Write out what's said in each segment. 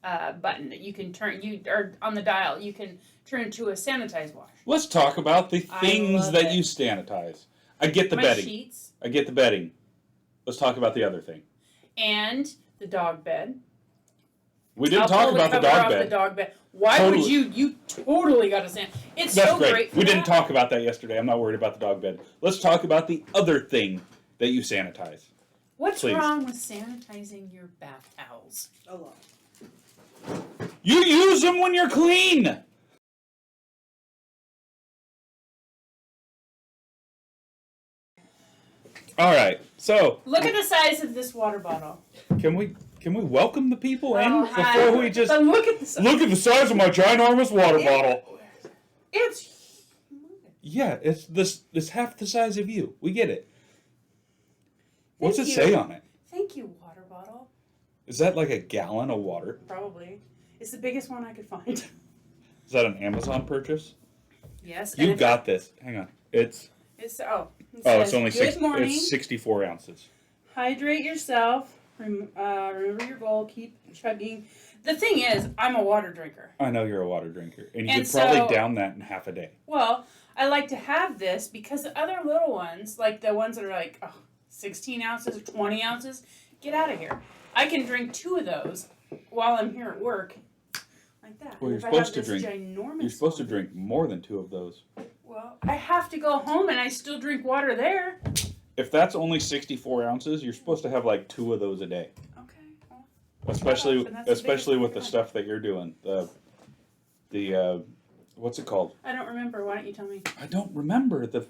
button that you can turn. Or on the dial, you can turn into a sanitize wash. Let's talk about the things that you sanitize. I get the bedding. Sheets. I get the bedding. Let's talk about the other thing. And the dog bed. We didn't talk about the dog bed. Why would you totally got to sand? It's That's so great. We didn't talk about that yesterday. I'm not worried about the dog bed. Let's talk about the other thing that you sanitize. What's wrong with sanitizing your bath towels? A lot. You use them when you're clean. All right. So look at the size of this water bottle. Can we welcome the people in before we just look at the size of my ginormous water bottle? It's yeah, it's half the size of you. We get it. What's it say on it? Thank you, water bottle. Is that like a gallon of water? Probably. It's the biggest one I could find. Is that an Amazon purchase? Yes. You got this. Hang on. It's only it's 64 ounces. Hydrate yourself. Remember your goal. Keep chugging. The thing is, I'm a water drinker. I know you're a water drinker. And you could probably down that in half a day. Well, I like to have this because the other little ones, like the ones that are like 16 ounces or 20 ounces, get out of here. I can drink 2 of those while I'm here at work. Like that. Well, you're supposed to drink more than 2 of those. Well, I have to go home and I still drink water there. If that's only 64 ounces, you're supposed to have like 2 of those a day. Okay. Well, especially with the stuff that you're doing. The what's it called? I don't remember. Why don't you tell me? I don't remember the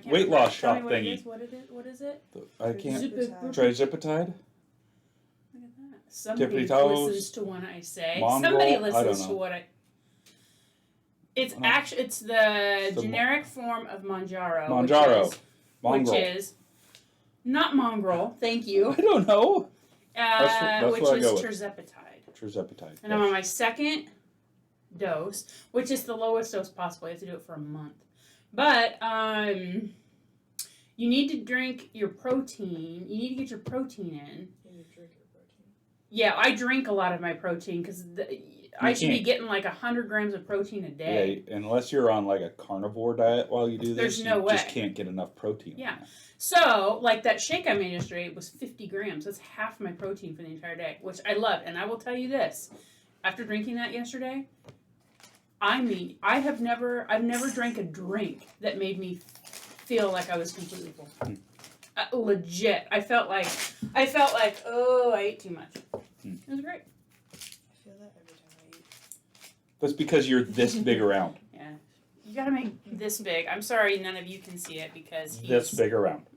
weight loss shot thingy. What is it? I can't. Trizipatide. Trizipatide? Look at that. Somebody listens to what I say. Mongrel? Somebody listens to what I. It's the generic form of Monjaro. Which is not mongrel. Thank you. I don't know. Which is Trizipatide. And I'm on my second dose, which is the lowest dose possible. You have to do it for a month. But you need to drink your protein. You need to get your protein in. You drink your protein. Yeah, I drink a lot of my protein because I should be getting like 100 grams of protein a day. Yeah, unless you're on like a carnivore diet while you do this, there's no way. Just can't get enough protein. Yeah. So, like that shake I made yesterday was 50 grams. That's half my protein for the entire day, which I love. And I will tell you this, after drinking that yesterday, I've never drank a drink that made me feel like I was completely full. Legit. I felt like, oh, I ate too much. It was great. I feel that every time I eat. That's because you're this big around. Yeah. You gotta make this big. I'm sorry none of you can see it because he's... This big around.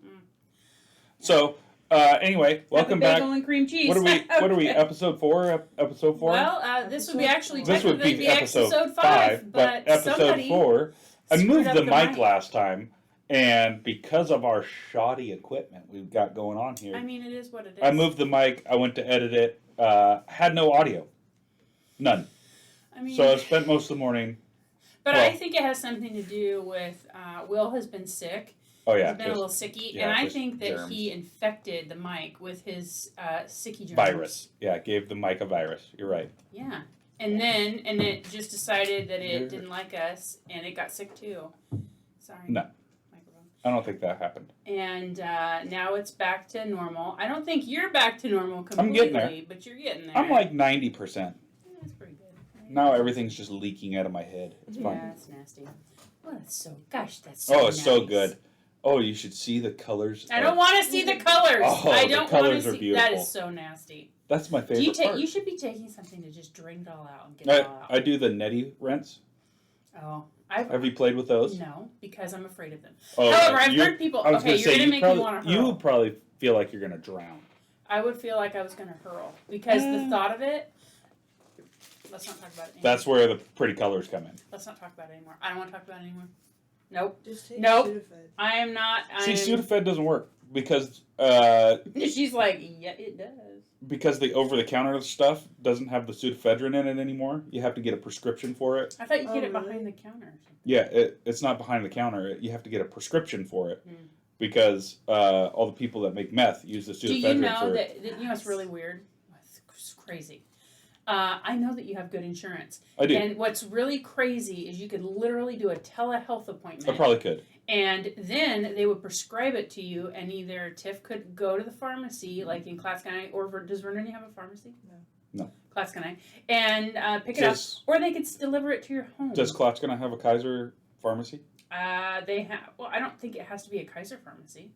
So, anyway, welcome back. Bagel and cream cheese. What are we, episode 4? Episode 4? Well, this would be actually this would be episode 5, but episode 4, I moved the mic last time, and because of our shoddy equipment we've got going on here. I mean, it is what it is. I moved the mic, I went to edit it, had no audio. None. So I spent most of the morning. But I think it has something to do with Will has been sick. Oh, yeah. He's been a little sicky. Yeah, and I think that germs. He infected the mic with his sicky germs. Virus. Yeah, gave the mic a virus. You're right. Yeah. And it just decided that it didn't like us, and it got sick too. Sorry. No. Microphone. I don't think that happened. And now it's back to normal. I don't think you're back to normal completely, I'm getting there. But you're getting there. I'm like 90%. Yeah, that's pretty good. Now everything's just leaking out of my head. It's fun. Yeah, it's nasty. Oh, that's so it's so good. Oh, you should see the colors. I don't want to see the colors. Oh, I don't the colors want to are beautiful. That is so nasty. That's my favorite part. You should be taking something to just drain it all out and get it all out. I do the neti rinse. Oh. Have you played with those? No, because I'm afraid of them. Oh, however, I've heard people... Okay, you're going to make me want to hurl. You would probably feel like you're going to drown. I would feel like I was going to hurl. Because the thought of it... Let's not talk about it anymore. That's where the pretty colors come in. Let's not talk about it anymore. I don't want to talk about it anymore. Nope. Just take Sudafed. I am not... Sudafed doesn't work because... She's like, yeah, it does. Because the over-the-counter stuff doesn't have the pseudoephedrine in it anymore. You have to get a prescription for it. I thought you get it behind the counter or something. Yeah, it's not behind the counter. You have to get a prescription for it. Because all the people that make meth use the pseudoephedrine Do you know that... You know what's really weird? crazy. I know that you have good insurance. I do. And what's really crazy is you could literally do a telehealth I appointment. probably could. And then they would prescribe it to you, and either Tiff could go to the pharmacy, like in Clasconnite, or does Vernon have a pharmacy? No. Clasconnite, and pick it up, or they could deliver it to your home. Does Klotz gonna have a Kaiser pharmacy? They have. Well, I don't think it has to be a Kaiser pharmacy.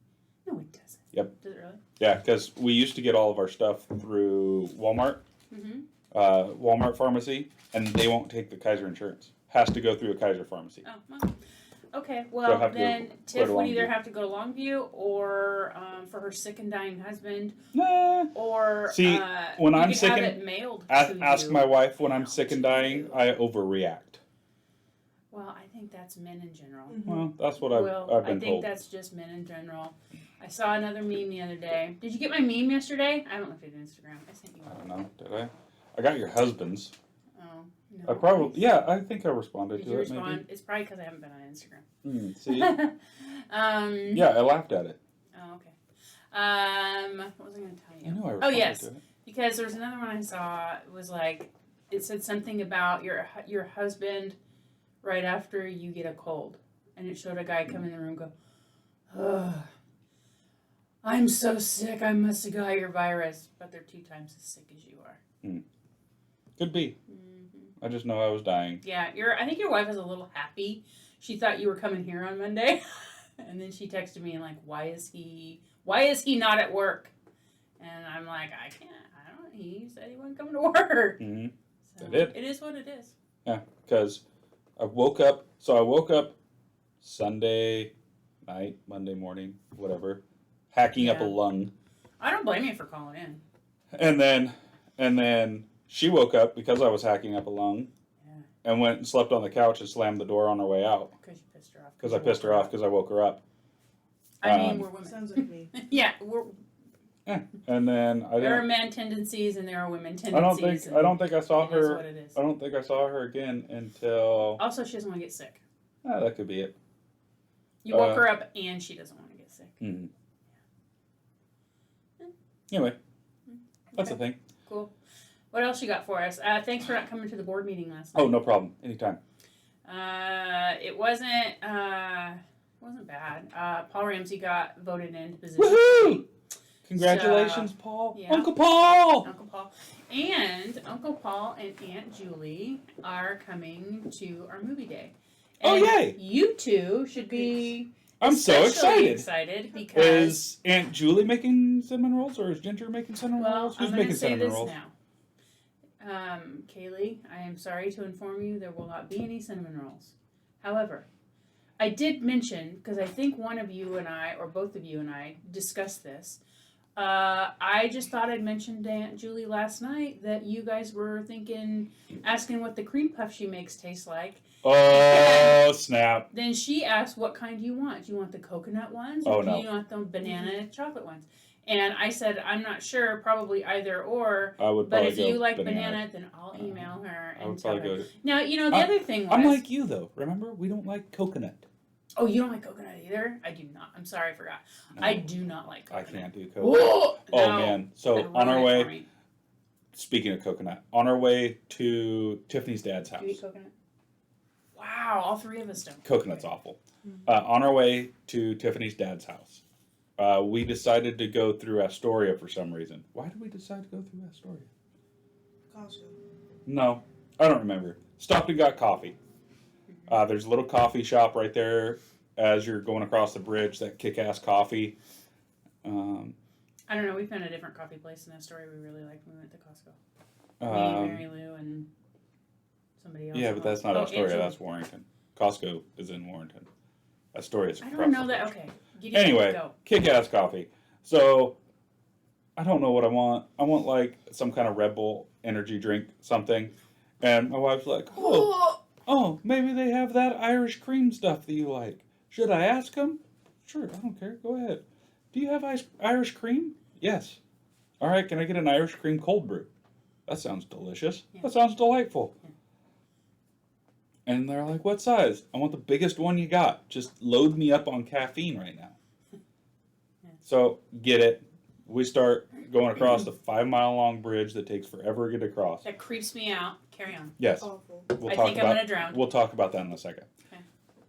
No, it doesn't. Yep. Does it really? Yeah, because we used to get all of our stuff through Walmart, Mm-hmm. Walmart pharmacy, and they won't take the Kaiser insurance. Has to go through a Kaiser pharmacy. Oh, well. Okay, So well, have to then go Tiff to would either Longview. have to go to Longview or for her sick and dying husband, Nah. or See, when you I'm could sick have and it mailed ask to my you. wife when I'm Mailed sick and to dying, you. I overreact. Well, I think that's men in general. Well, that's what I've I been think told. that's just men in general. I saw another meme the other day. Did you get my meme yesterday? I haven't looked at Instagram. I sent you I one. don't know. Did I? I got your husband's. Oh, no. I probably. Yeah, I think I responded Did to you it. respond? It's probably because I haven't been on Instagram. Maybe. See. Yeah. Yeah, I laughed at it. Oh, okay. What was I going to tell I you? knew I Oh, responded yes. to it. Because there's another one I saw. It was like, it said something about your husband right after you get a cold. And it showed a guy come in the room and go, "Ugh, I'm so sick, I must have got your virus." But they're 2 times as sick as you are. Could be. Mm-hmm. I just know I was dying. Yeah, I think your wife is a little happy. She thought you were coming here on Monday. And then she texted me and like, why is he not at work? And I'm like, I don't, he said he wasn't coming to work. Mm-hmm. So I did. It is what it is. Yeah, because I woke up Sunday night, Monday morning, whatever, hacking up a Yeah. lung. I don't blame you for calling in. And then she woke up because I was hacking up a lung Yeah. and went and slept on the couch and slammed the door on her way out Because you pissed her off. because I pissed her off because I woke her up. I mean, Um, we're women. Sounds like me. Yeah, And then I there are didn't. men tendencies and there are women tendencies. I don't think I saw It is her. what it is. I don't think I saw her again until. Also, she doesn't want to get sick. That could be it. You woke her up and she doesn't want to get sick. Mm-hmm. Anyway, that's the Okay. thing. Cool. What else you got for us? Thanks for not coming to the board meeting last night. Oh, no problem. Anytime. It wasn't bad. Paul Ramsey got voted into position. Woohoo! Congratulations, Paul. yeah. Uncle Paul! Uncle Paul. And Uncle Paul and Aunt Julie are coming to our movie day. Oh, And yay! you two should be I'm so especially excited. excited because Is Aunt Julie making cinnamon rolls or is Ginger making cinnamon well, rolls? Who's I'm going to making say cinnamon this rolls? now. Kaylee, I am sorry to inform you there will not be any cinnamon rolls. However, I did mention, because I think one of you and I, or both of you and I, discussed this. I just thought I'd mention to Aunt Julie last night that you guys were asking what the cream puff she makes tastes like. Oh, snap. Then she asked, what kind do you want? Do you want the coconut ones Oh, or do no. you want the banana chocolate ones? And I said, I'm not sure, probably either or. I would But probably if go you like banana. banana, then I'll email her I and would tell probably her. go to... Now, the other thing was... I'm like you, though. Remember? We don't like coconut. Oh, you don't like coconut either? I do not. I'm sorry, I forgot. No, I do not like I coconut. can't do coconut. Oh, Oh, no. man. So, That'd on our ruin it for way... me. Speaking of coconut, on our way to Tiffany's dad's house. Do you eat coconut? Wow, all 3 of us don't. Coconut's awful. On our way to Tiffany's dad's house, we decided to go through Astoria for some reason. Why did we decide to go through Astoria? Costco. No, I don't remember. Stopped and got coffee. There's a little coffee shop right there as you're going across the bridge, that kick-ass coffee. I don't know. We found a different coffee place in Astoria we really liked when we went to Costco. Me, Mary Lou, and somebody else. Yeah, but that's not Oh, Astoria, Angela. that's Warrington. Costco is in Warrington. Astoria's I across don't know the that. bridge. Okay. Giddy up, Anyway, go. kick-ass coffee. So, I don't know what I want. I want, like, some kind of Red Bull energy drink, something. And my wife's like, oh, maybe they have that Irish cream stuff that you like. Should I ask them? Sure, I don't care. Go ahead. Do you have Irish cream? Yes. All right, can I get an Irish cream cold brew? That sounds delicious. Yeah. That sounds delightful. Yeah. And they're like, what size? I want the biggest one you got. Just load me up on caffeine right now. Yeah. So, get it. we start going across the 5-mile-long bridge that takes forever to get across. That creeps me out. Carry on. Yes, Awful. we'll I talk think about. I'm gonna drown. We'll talk about that in a second. Okay.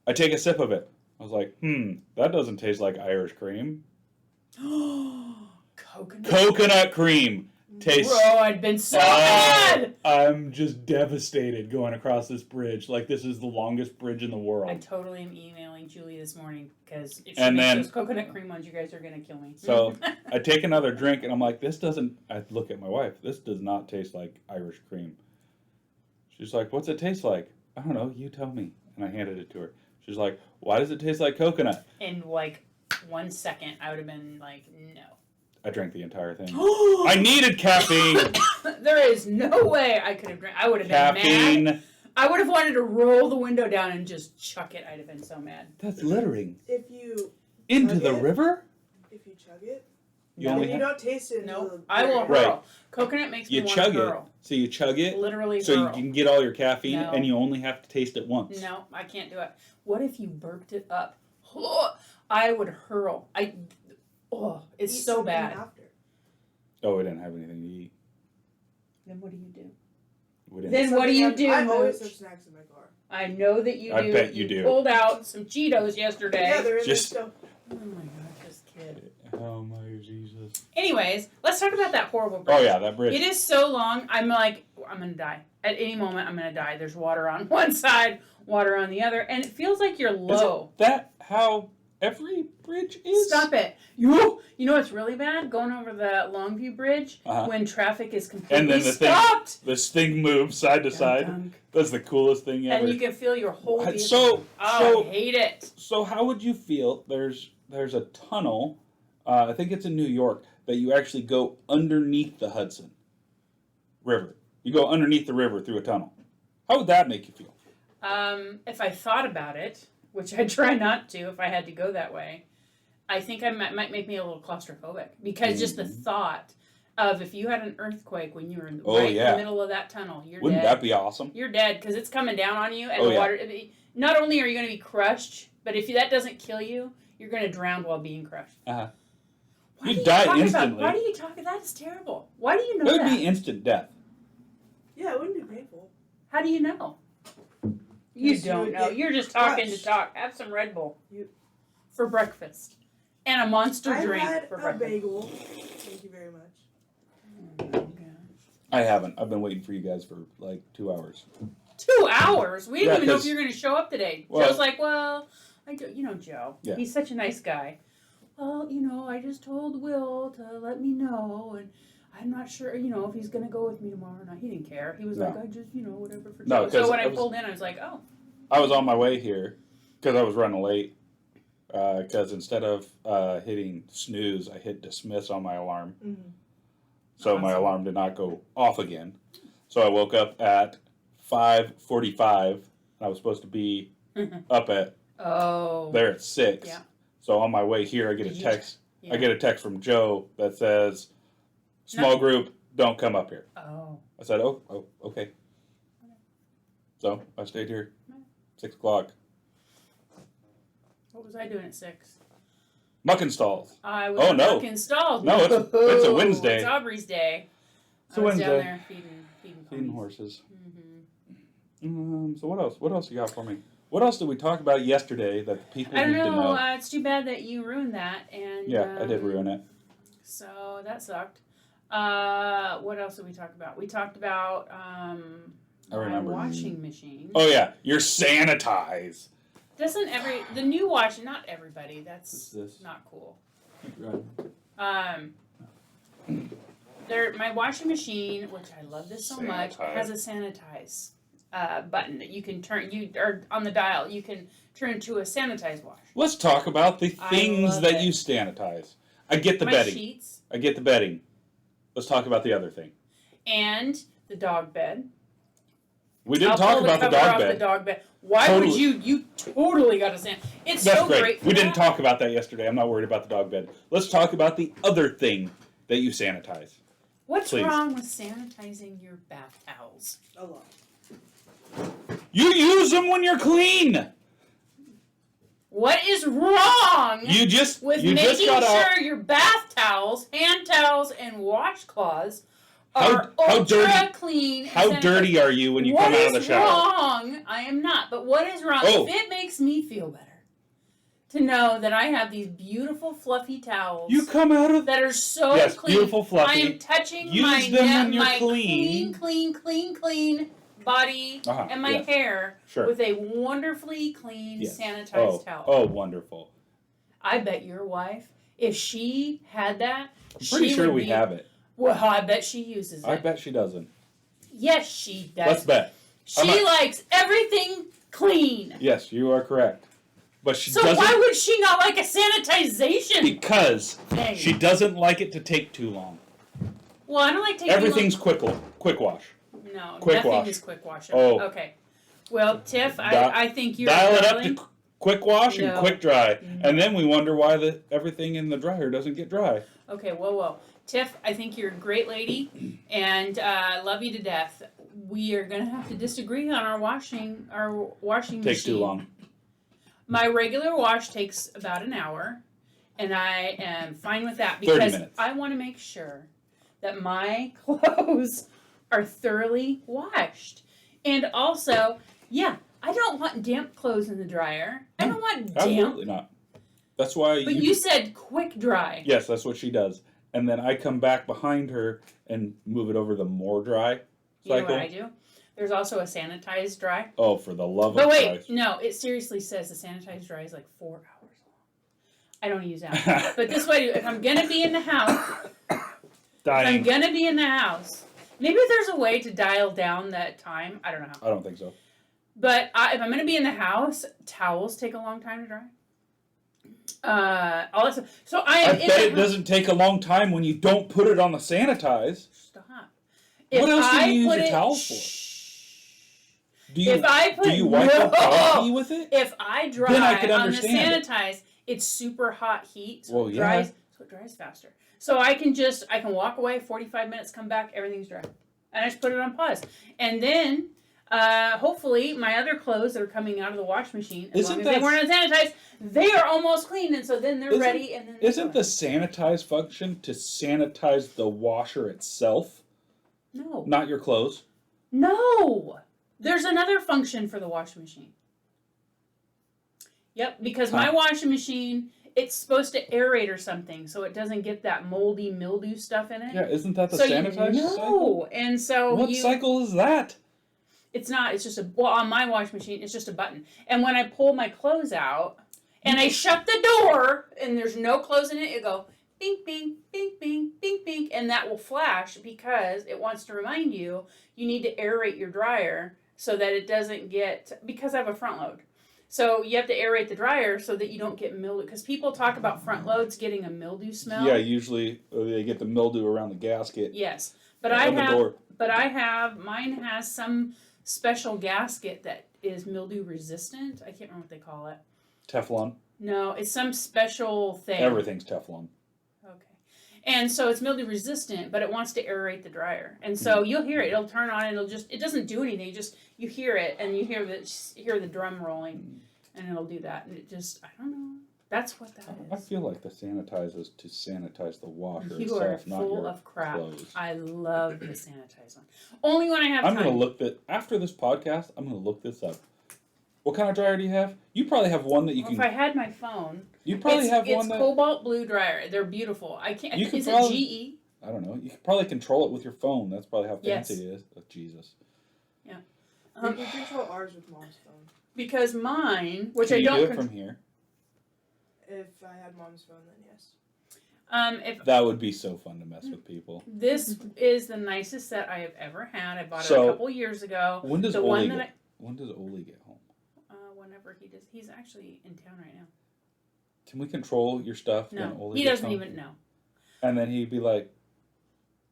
I take a sip of it. I was like, that doesn't taste like Irish cream. Coconut cream tastes. Bro, I'd been so mad. I'm just devastated going across this bridge. Like, this is the longest bridge in the world. I totally am emailing Julie this morning because if she And makes then- those coconut cream ones, you guys are gonna kill me. So I take another drink and I'm like, this doesn't. I look at my wife. This does not taste like Irish cream. She's like, what's it taste like? I don't know. You tell me. And I handed it to her. She's like, why does it taste like coconut? in like 1 second, I would have been like, no. I drank the entire thing. I needed caffeine. There is no way I could have drank. I would have been Caffeine. mad. I would have wanted to roll the window down and just chuck it. I'd have been so mad. That's littering. If you Into Chug the it? river? chug it, You No. only then you have, don't taste it. No, until the I will very hurl. Right. Coconut makes you me want chug to it. hurl. So you chug it Literally so you hurl. can get all your caffeine No. and you only have to taste it once. No, I can't do it. What if you burped it up? I would hurl. It's Eat so something bad. After. Oh, we didn't have anything to eat. Then what do you do? We didn't. Then what do you do, I always Mooch? have snacks in my car. I know that you I do. bet you do. Pulled out some Cheetos yesterday. Yeah, they're in Just- there still. Oh my gosh, this kid. Oh my Jesus. Anyways, let's talk about that horrible bridge. Oh yeah, that bridge. It is so long. I'm like, I'm gonna die. At any moment, I'm gonna die. There's water on one side, water on the other, and it feels like you're low. That how every bridge is? Stop it! You know what's really bad? Going over the Longview Bridge Uh-huh. when traffic is completely And then the stopped. This thing moves side to side. Dunk. That's the coolest thing ever. And you can feel your whole vehicle. So I hate it. So how would you feel? There's a tunnel, I think it's in New York, that you actually go underneath the Hudson River. You go underneath the river through a tunnel. How would that make you feel? If I thought about it, which I try not to, if I had to go that way, I think I might make me a little claustrophobic because just the thought of if you had an earthquake when you were in the middle of that tunnel, you're Wouldn't dead. that be awesome? You're dead because it's coming down on you, and Oh, the yeah. water. Not only are you going to be crushed, but if that doesn't kill you, you're going to drown while being crushed. Uh-huh. Why You'd do you die talk about- instantly. why do you talk? That's terrible. Why do you know It would that? be instant death. Yeah, it wouldn't be painful. How do you know? You Yes, you don't would know. get You're just talking to crushed. talk. Have some Red Bull You- for breakfast and a monster I drink had for a breakfast. bagel. Thank you very much. Oh my gosh. I haven't. I've been waiting for you guys for like 2 hours. 2 hours? We didn't Yeah, even know if 'cause- you were going to show up today. Well- Joe's like, well, I do, Joe. Yeah. He's such a nice guy. Well, I just told Will to let me know, and I'm not sure, if he's going to go with me tomorrow or not. He didn't care. He was No. like, I just, whatever for No, Joe. So 'cause when I I was- pulled in, I was like, oh. I was on my way here because I was running late. Because instead of hitting snooze, I hit dismiss on my alarm. Mm-hmm. So my Awesome. alarm did not go off again. So I woke up at 5:45. And I was supposed to be up at Oh. there at 6. Yeah. So on my way here, I get a Did you- text. Yeah. I get a text from Joe that says, "Small group, don't come up here." Oh. I said, "Oh, okay." So I stayed here. 6 o'clock. What was I doing at 6? Muck installs. I was Oh, no. installed. No, it's a Wednesday. It's Aubrey's day. It's a I was Wednesday. down there feeding Feeding horses. Mm-hmm. So what else? What else you got for me? What else did we talk about yesterday that the people I don't need to know. know? It's too bad that you ruined that. And Yeah, I did ruin it. So that sucked. What else did we talk about? We talked about I remember. my washing machine. Oh yeah, your sanitize. Doesn't the new washing? Not everybody. That's What's this? not cool. Right. My washing machine, which I love this so much, Sanitize. has a sanitize button that you can turn. Or on the dial, you can turn to a sanitize wash. Let's talk about the I things love that it. you sanitize. I get the My bedding. sheets I get the bedding. Let's talk about the other thing. and the dog bed. We didn't I'll talk pull about the cover dog off bed. The dog bed. Why Totally. would you totally got to sand? It's That's so great. great. For We didn't that. talk about that yesterday. I'm not worried about the dog bed. Let's talk about the other thing that you sanitize. What's Please. wrong with sanitizing your bath towels? A lot. You use them when you're clean. What is wrong You just with you making just got out. sure your bath towels, hand towels, and washcloths How- are how ultra dirty- clean? and How sanitized? dirty are you when you What come out of the is shower? wrong? I am not. But what is wrong? Oh. If it makes me feel better to know that I have these beautiful fluffy towels You come out of that are so yes, clean. beautiful fluffy. I am touching Use my them neck, when you're my clean. clean body Uh-huh, and my yes. hair Sure. with a wonderfully clean Yes. sanitized towel. Oh, wonderful. I bet your wife, if she had that, I'm pretty she sure would we be, have it. Well, I bet she uses it. I bet she doesn't. Yes, she does. Let's bet. She likes everything clean. Yes, you are correct. But she So doesn't why would she not like a sanitization because thing? she doesn't like it to take too long. Well, I don't like taking Everything's quick wash. No, quick nothing wash. is quick wash. Oh. Okay. Well, Tiff, I think you're Dial it up darling. to quick wash and No. quick dry. No. And then we wonder why everything in the dryer doesn't get dry. Okay, whoa. Tiff, I think you're a great lady, and love you to death. We are gonna have to disagree on our washing machine. Takes too long. My regular wash takes about an hour, and I am fine with that 30 because minutes. I want to make sure that my clothes are thoroughly washed. And also, I don't want damp clothes in the dryer. I don't want damp. Absolutely not. That's why But you said quick dry. Yes, that's what she does. And then I come back behind her and move it over the more dry You know cycle. what I do? There's also a sanitized dry. Oh, for the love But of wait, Christ. no, it seriously says the sanitized dry is like 4 hours long. I don't use that. But this way, if I'm gonna be in the house, Dying. maybe there's a way to dial down that time. I don't know how. I don't think so. But if I'm gonna be in the house, towels take a long time to dry. All that stuff. So I am I in bet the it house. doesn't take a long time when you don't put it on the sanitize. Stop. What else do I you use put your it- towels for? Shh. Do you, If I put do you wipe your no. coffee with it? If I dry Then I could on the understand it. sanitize, it's super hot heat, so Well, it yeah. dries faster. So I can walk away, 45 minutes, come back, everything's dry. And I just put it on pause. And then hopefully my other clothes that are coming out of the wash machine, as long as they weren't sanitized, they are almost clean, and so then they're ready. And then Isn't the sanitize function to sanitize the washer itself, no, not your clothes? no? There's another function for the washing machine. Yep, because my washing machine, it's supposed to aerate or something, so it doesn't get that moldy mildew stuff in it. Yeah, isn't that the So sanitize cycle? And so What cycle is that? It's not. It's just on my washing machine, it's just a button. And when I pull my clothes out and I shut the door and there's no clothes in it, it go bing, bing, bing, bing, bing, bing, and that will flash because it wants to remind you need to aerate your dryer so that it doesn't get, because I have a front load. So you have to aerate the dryer so that you don't get mildew. Because people talk about front loads getting a mildew smell. Yeah, usually they get the mildew around the gasket. Yes, but on the door. mine has some special gasket that is mildew resistant. I can't remember what they call it. Teflon. No, it's some special thing. Everything's Teflon. Okay. And so it's mildew resistant, but it wants to aerate the dryer. And so you'll hear it. It'll turn on and it doesn't do anything. You hear it and you hear the drum rolling and it'll do that. And it just, I don't know. That's what that I is. feel like the sanitize is to sanitize the washer You are itself, not full your of crap. clothes. I love the sanitize one. Only when I have I'm time. going to look that after this podcast. I'm going to look this up. What kind of dryer do you have? You probably have one that you Well, can. if I had my phone, You probably have one it's that. cobalt blue dryer. They're beautiful. I can't. You could Is probably- it GE? I don't know. You could probably control it with your phone. That's probably how Yes. fancy it is. Oh, Jesus. You can control ours with mom's phone. Because mine, which Can I you don't do it from here? If I had mom's phone, then yes. if That would be so fun to mess with people. this is the nicest set I have ever had. I bought it So, a couple years ago. When does The Oli one get? that When does Oli get home? whenever he does, he's actually in town right Can we control your stuff now. when No, Oli he gets doesn't home? even know. And then he'd be like,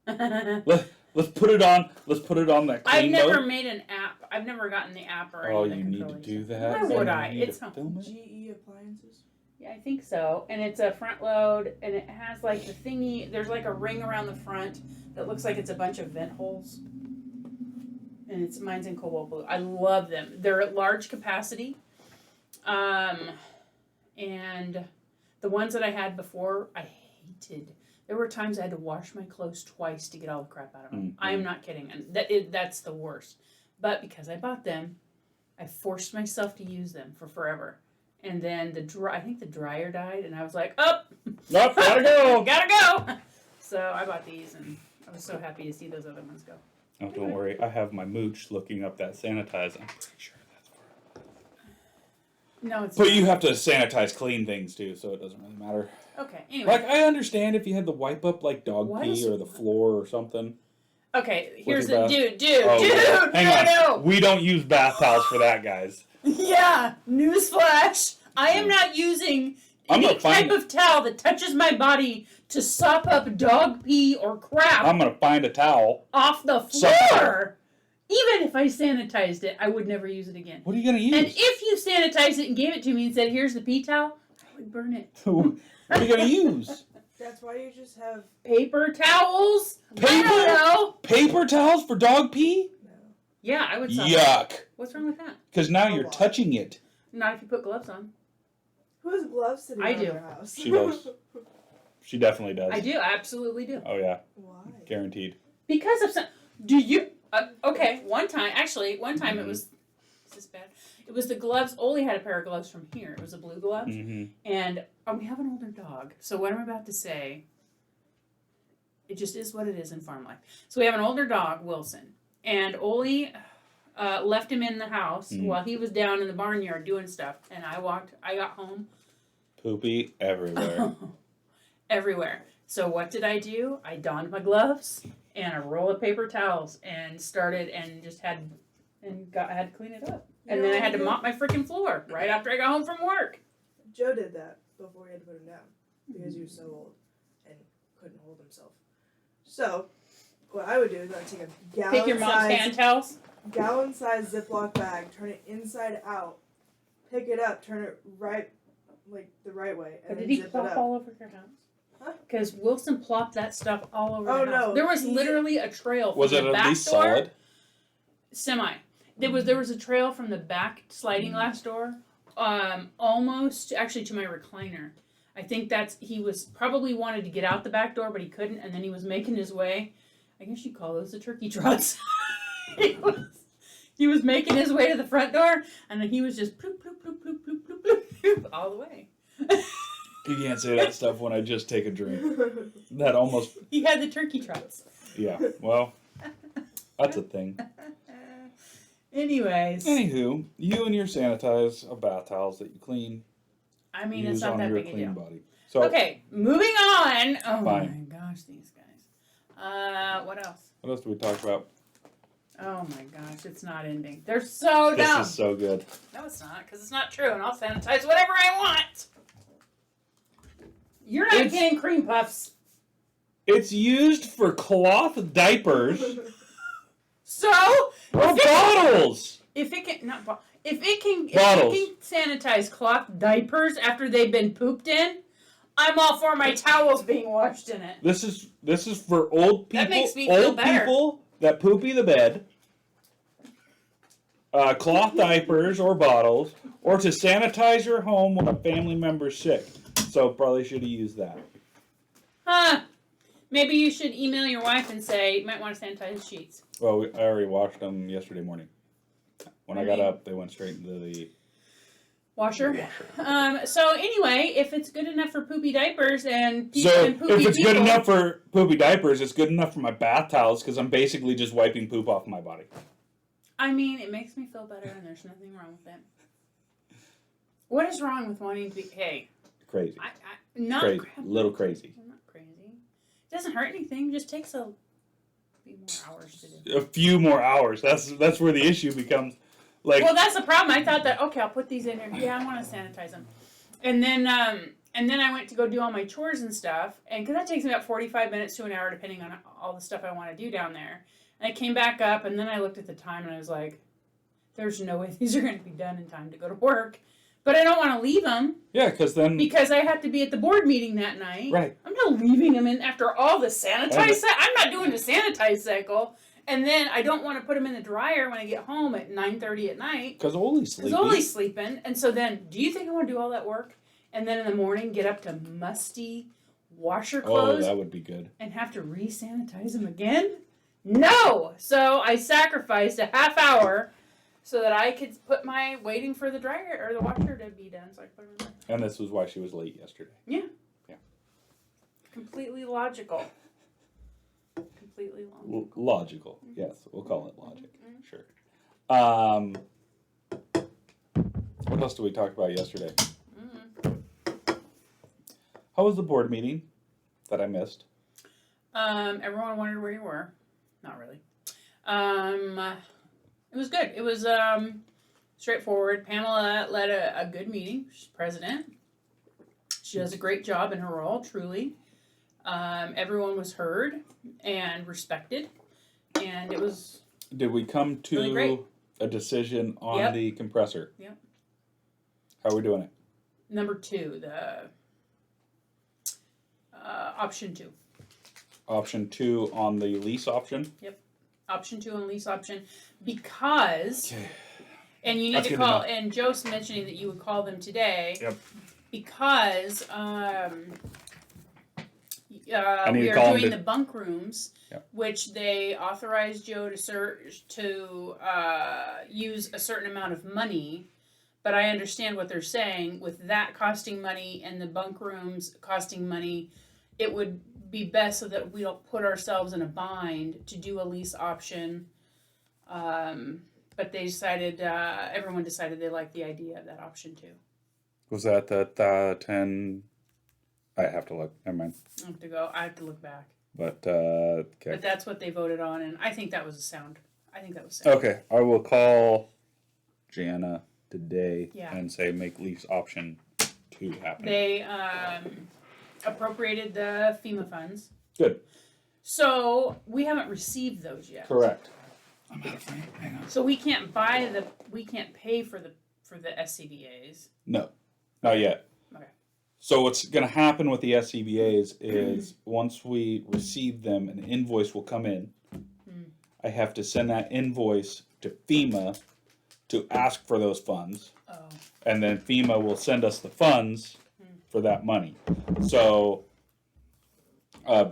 let's put it on. Let's put it on that I've clean never mode. made an app. I've never gotten the app or any Oh, of the you need to controlling do stuff. that. Why and would you I? need It's to not. film it. GE appliances. Yeah, I think so. And it's a front load, and it has like the thingy. There's like a ring around the front that looks like it's a bunch of vent holes. And mine's in cobalt blue. I love them. They're at large capacity. And the ones that I had before, I hated. There were times I had to wash my clothes twice to get all the crap out of them. Mm-hmm. I am not kidding. And that's the worst. But because I bought them, I forced myself to use them for forever. And then I think the dryer died, and I was like, oh, Nope, gotta go. gotta go. So I bought these, and I was so happy to see those other ones go. Oh, don't worry. I have my mooch looking up that sanitize. I'm pretty sure that's for. No, it's But not. you have to sanitize clean things too, so it doesn't really matter. Okay, anyway. Like, I understand if you had to wipe up like dog What pee is- or the floor or something. Okay, here's your the bath? dude, Oh, yeah. Hang on. no. We don't use bath towels for that, guys. Yeah, newsflash. I am not using I'm any gonna find type of towel that touches my body to sop up dog pee or crap I'm gonna find a towel. off the floor. Somewhere. Even if I sanitized it, I would never use it again. What are you gonna use? And if you sanitized it and gave it to me and said, here's the pee towel, I would burn it. What are you gonna use? That's why you just have Paper towels? I Paper? don't know. Paper towels for dog pee? no. Yeah, I would stop. Yuck. What's wrong with that? Because now A you're lot. touching it. Not if you put gloves on. Who has gloves sitting I around do. their house? She does. She definitely does. I do, I absolutely do. Oh yeah, Why? guaranteed. Because of some. Do you? Okay, one time it was. Is this bad? It was the gloves. Oli had a pair of gloves from here. It was the blue gloves. Mm-hmm. And we have an older dog. So what I'm about to say, it just is what it is in farm life. So we have an older dog, Wilson. And Oli left him in the house while he was down in the barnyard doing stuff. And I got home. Poopy everywhere. Everywhere. So what did I do? I donned my gloves and a roll of paper towels and started and just had to clean it up. And then I had to mop my freaking floor right after I got home from work. Joe did that before he had to put him down because he was so old and couldn't hold himself. So, what I would do is I'd take a Take your mom's hand towels. gallon-sized Ziploc bag, turn it inside out, pick it up, turn it right, like the right way, and Did then he zip it plop up. all over your house? Huh? Because Wilson plopped that stuff all over Oh, the house. no, There was he- literally a trail from Was the it at back least door. solid? Semi. There was a trail from the back sliding glass door, almost actually to my recliner. I think he was probably wanted to get out the back door, but he couldn't, and then he was making his way. I guess you call those the turkey trots. he was making his way to the front door, and then he was just bloop bloop bloop bloop bloop bloop bloop, bloop all the way. You can't say that stuff when I just take a drink. That almost. He had the turkey trots. Yeah. Well, that's a thing. Anyways, Anywho, you and your sanitize of bath towels that you clean. I mean, use it's not on that your big a clean deal. body. So Okay, moving on. Oh Fine. my gosh, these guys. What else? what else do we talk about? Oh my gosh, it's not ending. They're so This dumb. is so good. No, it's not, because it's not true, and I'll sanitize whatever I want. You're not It's- getting cream puffs. It's used for cloth diapers So or bottles. if it can if it can Bottles. sanitize cloth diapers after they've been pooped in, I'm all for my towels being washed in it. This is for old people. That makes me feel old better. people that poopy the bed. Cloth diapers or bottles, or to sanitize your home when a family member's sick. So probably should have used that. Huh. Maybe you should email your wife and say you might want to sanitize the sheets. Well, I already washed them yesterday morning. When I got mean- up, they went straight into the Washer. So anyway, if it's good enough for poopy diapers and So and poopy if it's people, good enough for poopy diapers, it's good enough for my bath towels because I'm basically just wiping poop off my body. I mean, it makes me feel better, and there's nothing wrong with it. What is wrong with wanting to be? Hey, Crazy, not crazy, crap. little crazy. I'm not crazy. It doesn't hurt anything. It just takes a few more hours to do. A few more hours. That's where the issue becomes. Like, Well, that's the problem. I thought that okay, I'll put these in here. Yeah, I want to sanitize them, and then I went to go do all my chores and stuff, and because that takes me about 45 minutes to an hour, depending on all the stuff I want to do down there. And I came back up, and then I looked at the time, and I was like, "There's no way these are going to be done in time to go to work." But I don't want to leave them yeah, because because I have to be at the board meeting that night. right. I'm not leaving them in after all the sanitize. I'm not doing the sanitize cycle. And then I don't want to put them in the dryer when I get home at 9:30 at night. Because Oli's sleeping. Because Oli's sleeping. And so then, do you think I want to do all that work? and then in the morning get up to musty washer Oh, clothes that would be good. and have to re-sanitize them again? No! So I sacrificed a half hour so that I could put my waiting for the dryer or the washer to be done so I could put them in there. And this was why she was late yesterday. Completely logical. Completely logical. Logical. Yes, we'll call it logic. Mhm. Sure. What else did we talk about yesterday? How was the board meeting that I missed? Everyone wondered where you were. Not really. It was good. It was straightforward. Pamela led a good meeting. She's president. She does a great job in her role, truly. Everyone was heard and respected, and it was. Did we come to really great. a decision on Yep. the compressor? Yep. How are we doing it? Number 2, the option 2. Option 2 on the lease option? Option 2 on lease option, because, Okay. and you need That's to good to call, know. and Joe's mentioning that you would call them today. Yep. Because need we to are call 'em doing to- the bunk rooms, Yep. which they authorized Joe to use a certain amount of money. But I understand what they're saying. With that costing money and the bunk rooms costing money, it would be best so that we don't put ourselves in a bind to do a lease option. But they decided, everyone decided they liked the idea of that option too. Was that the 10? I have to look. Never mind. I have to look back. But, okay. But that's what they voted on, and I think that was sound. Okay, I will call Jana today Yeah. and say make lease option 2 happen. They appropriated the FEMA funds. Good. So we haven't received those yet. Correct. I'm out of frame. Hang on. So we can't pay for the SCBAs. No, not yet. Okay. So what's going to happen with the SCBAs is once we receive them, an invoice will come in. I have to send that invoice to FEMA to ask for those funds, Oh. and then FEMA will send us the funds for that money. So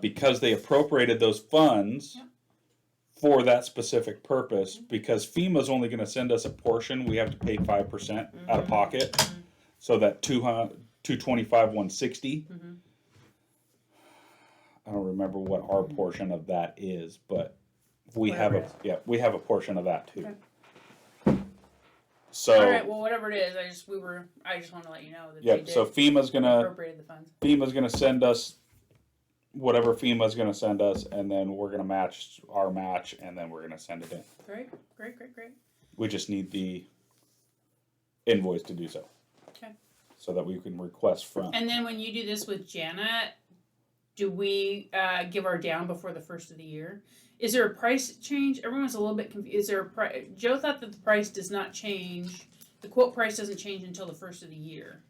because they appropriated those funds for that specific purpose, because FEMA's only going to send us a portion, we have to pay 5% out of pocket. So that 225, 160. I don't remember what our portion of that is, but we Whatever have it we have a portion of that too. Okay. So All right. Well, whatever it is, I just want to let you know that they yep. did So FEMA's gonna appropriate the funds. send us whatever FEMA's gonna send us, and then we're gonna match our match, and then we're gonna send it in. Great. We just need the invoice to do so. Okay. So that we can request from. And then when you do this with Jana, do we give our down before the first of the year? Is there a price change? Everyone's a little bit confused. Is there a price? Joe thought that the price does not change. The quote price doesn't change until the first of the year,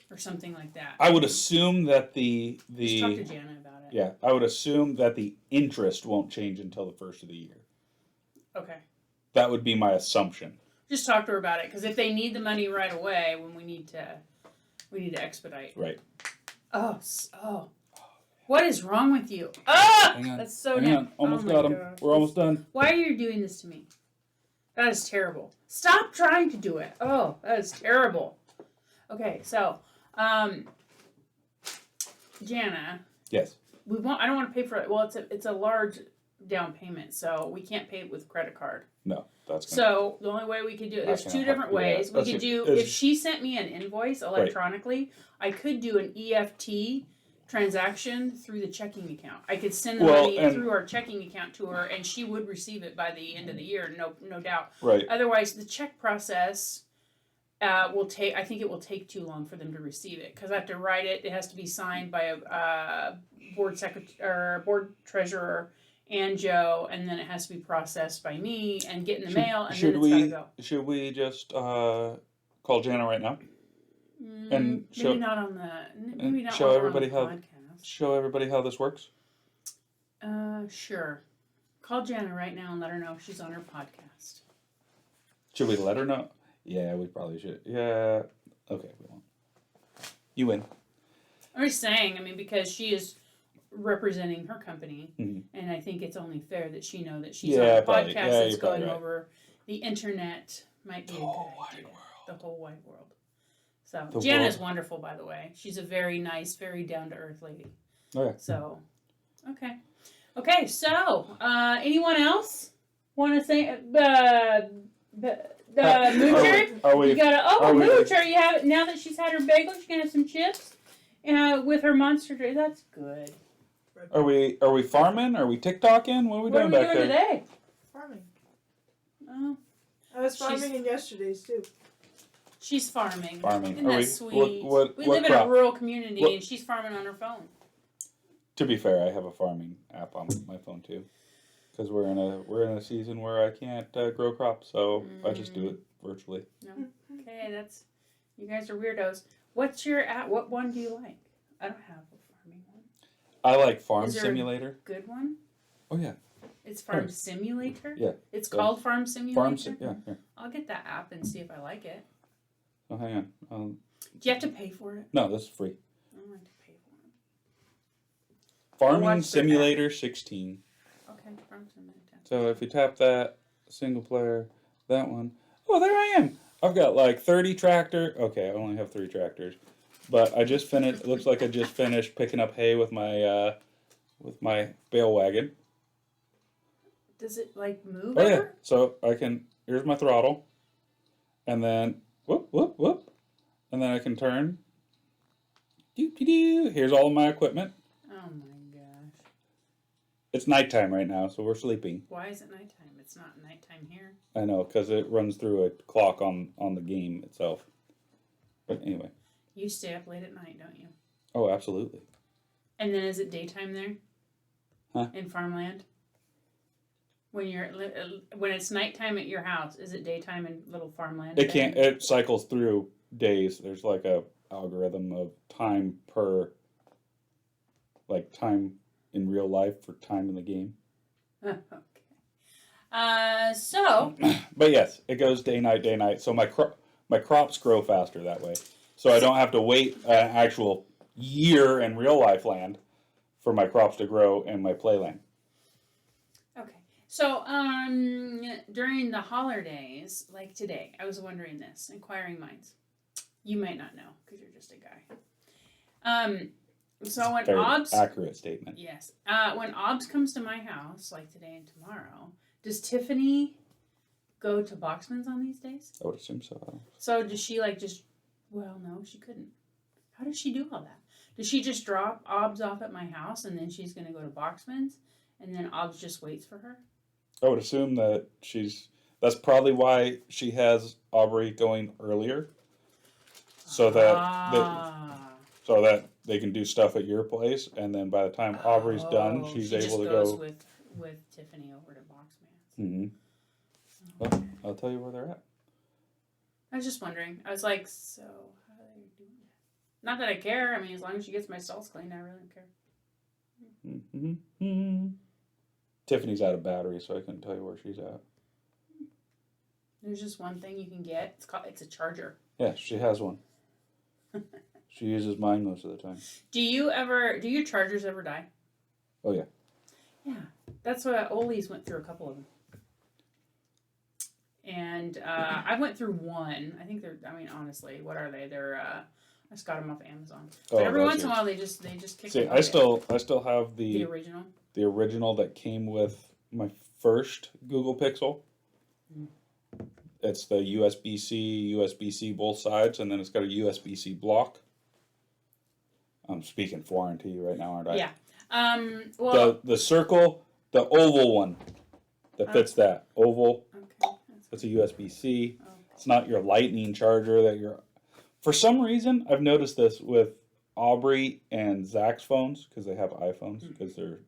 or something like that. I would assume that Just talk to Jana about it. yeah, I would assume that the interest won't change until the first of the year. Okay. That would be my assumption. Just talk to her about it, because if they need the money right away, when we need to expedite. Right. Oh. What is wrong with you? Ah! Hang on. That's so Hang on. Almost got him. gosh. We're almost done. Why are you doing this to me? That is terrible. Stop trying to do it. Oh, that is terrible. Okay, so, Jana, Yes. I don't want to pay for it. Well, it's a large down payment, so we can't pay it with credit card. No, that's gonna, So the only way we could do it, there's That's two gonna have different to be that. ways. We That's could it. do, It's- if she sent me an invoice electronically, I could do an EFT transaction through the checking account. I could send the Well, money and- through our checking account to her, and she would receive it by the end of the year, no doubt. right. Otherwise, the check process will take. I think it will take too long for them to receive it because I have to write it. It has to be signed by a board secretary or board treasurer and Joe, and then it has to be processed by me and get in the mail, and then it's gotta go. Should we just call Jana right now? And show- maybe not on the. Maybe not show while we're everybody on the how- podcast. Show everybody how this works. Sure. Call Jana right now and let her know she's on her podcast. Should we let her know? Yeah, we probably should. Yeah. Okay, we won't. You win. I'm just saying, I mean, because she is representing her company, Mhm. and I think it's only fair that she know that she's Yeah, on a probably. podcast Yeah, that's you're probably going right. over the internet. Might be a good wide idea. world. The whole wide world. So The Jen world. is wonderful, by the way. She's a very nice, very down to earth lady. Oh, yeah. So, okay. So, anyone else want to say Moocher? Are we? You gotta. Oh, are we- Moocher! You have now that she's had her bagel, she's gonna have some chips, with her monster drink. That's good. Are we farming? Are we TikToking? What are we What are doing we back doing there? today? Farming. Oh, I was farming in yesterday's too. she's farming. Farming. Isn't Are that we- sweet? what we live in crop? a rural community, What- and she's farming on her phone. To be fair, I have a farming app on my phone too, because we're in a season where I can't grow crops, so I just do it virtually. No. Okay, that's. You guys are weirdos. What's your app? What one do you like? I don't have a farming one. I like Farm Is there Simulator. Good one. Oh yeah, It's Farm Simulator? Yeah. It's called Farm Simulator? Yeah. Here. I'll get that app and see if I like it. Oh, hang on. Do you have to pay for it? No, this is free. I don't have to pay for it. Farming watch their Simulator 16. Okay, Farm Simulator. So if you tap that single player, that one. Oh, there I am. I've got like 30 tractor. Okay, I only have 3 tractors, but I just finished. It looks like I just finished picking up hay with my bale wagon. Does it like move Oh yeah. ever? So I can. Here's my throttle, and then whoop whoop whoop, and then I can turn. Doo doo doo. Here's all of my equipment. Oh my gosh. It's nighttime right now, so we're sleeping. Why is it nighttime? It's not nighttime here. I know, because it runs through a clock on the game itself. But anyway. You stay up late at night, don't you? Oh, absolutely. And then is it daytime there? Huh? In farmland? When it's nighttime at your house, is it daytime in little farmland? It can't. It cycles through days. There's like a algorithm of time per, like time in real life for time in the game. Okay. So. But yes, it goes day night. So my crops grow faster that way. So I don't have to wait an actual year in real life land for my crops to grow in my playland. Okay. So, during the holidays, like today, I was wondering this, inquiring minds. You might not know because you're just a guy. So when Very OBS, accurate statement. yes, when OBS comes to my house, like today and tomorrow, does Tiffany go to Boxman's on these days? I would assume so. So does she well, no, she couldn't. How does she do all that? Does she just drop OBS off at my house and then she's going to go to Boxman's and then OBS just waits for her? I would assume that that's probably why she has Aubrey going earlier. So that they can do stuff at your place, and then by the time Aubrey's done, she's able to goes go with Tiffany over to Boxman's. Mm-hmm. Well, I'll tell you where they're at. I was just wondering. I was like, so how are they doing that? Not that I care. I mean, as long as she gets my stalls clean, I really don't care. Mm-hmm. Tiffany's out of battery, so I couldn't tell you where she's at. There's just one thing you can get. It's a charger. Yeah, she has one. She uses mine most of the time. Do your chargers ever die? Oh yeah. Yeah, that's what Ollie's went through a couple of them. And I went through one. I think honestly, what are they? They're I just got them off Amazon. But every once in a while, they just kick. See, the I still have the original. The original that came with my first Google Pixel. Mm. It's the USB-C, USB-C both sides, and then it's got a USB-C block. I'm speaking foreign to you right now, aren't I? Yeah. Well, the circle, the oval one that fits that oval. Okay. It's a USB-C. Okay. It's not your lightning charger that you're. For some reason, I've noticed this with Aubrey and Zach's phones because they have iPhones because they're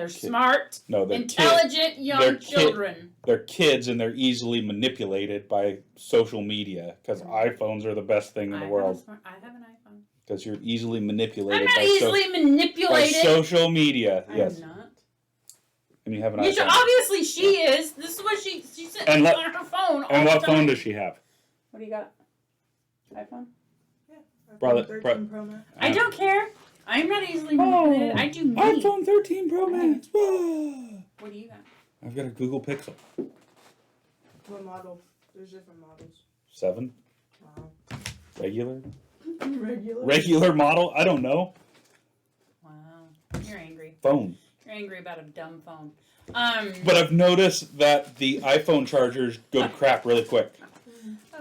smart, they're intelligent young children. They're kids and they're easily manipulated by social media because iPhones are the best thing in the world. I have an iPhone. Because you're easily manipulated. I'm not easily manipulated. By social media. Yes. I'm not. And you have an Which iPhone. obviously she is. This is what she said on her phone. And what phone does she have? What do you got? iPhone? Yeah, iPhone. Brother, 13 Pro Max. I don't care. I'm not easily manipulated. I do me. iPhone 13 Pro Max. Whoa. What do you got? I've got a Google Pixel. What model? There's different models. 7. Wow. Regular. Regular. Model. I don't know. Wow. You're angry. Phone. You're angry about a dumb phone. But I've noticed that the iPhone chargers go to crap really quick.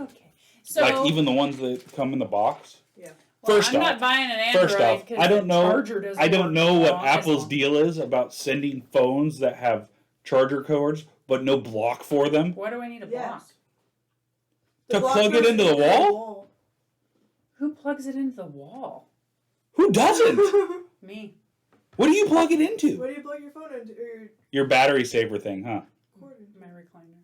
Okay. So Like even the ones that come in the box. Yeah. well, First I'm off, not buying an Android First off, because I don't the know. charger doesn't I don't work know what long- Apple's long. deal is about sending phones that have charger cords but no block for them Why do I need a block? Yes. to The block plug it goes into the wall. Who plugs it into the wall? Who doesn't? Me. What do you plug it into? What do you plug your phone into? Or Your battery saver thing, huh? cord into? My recliner.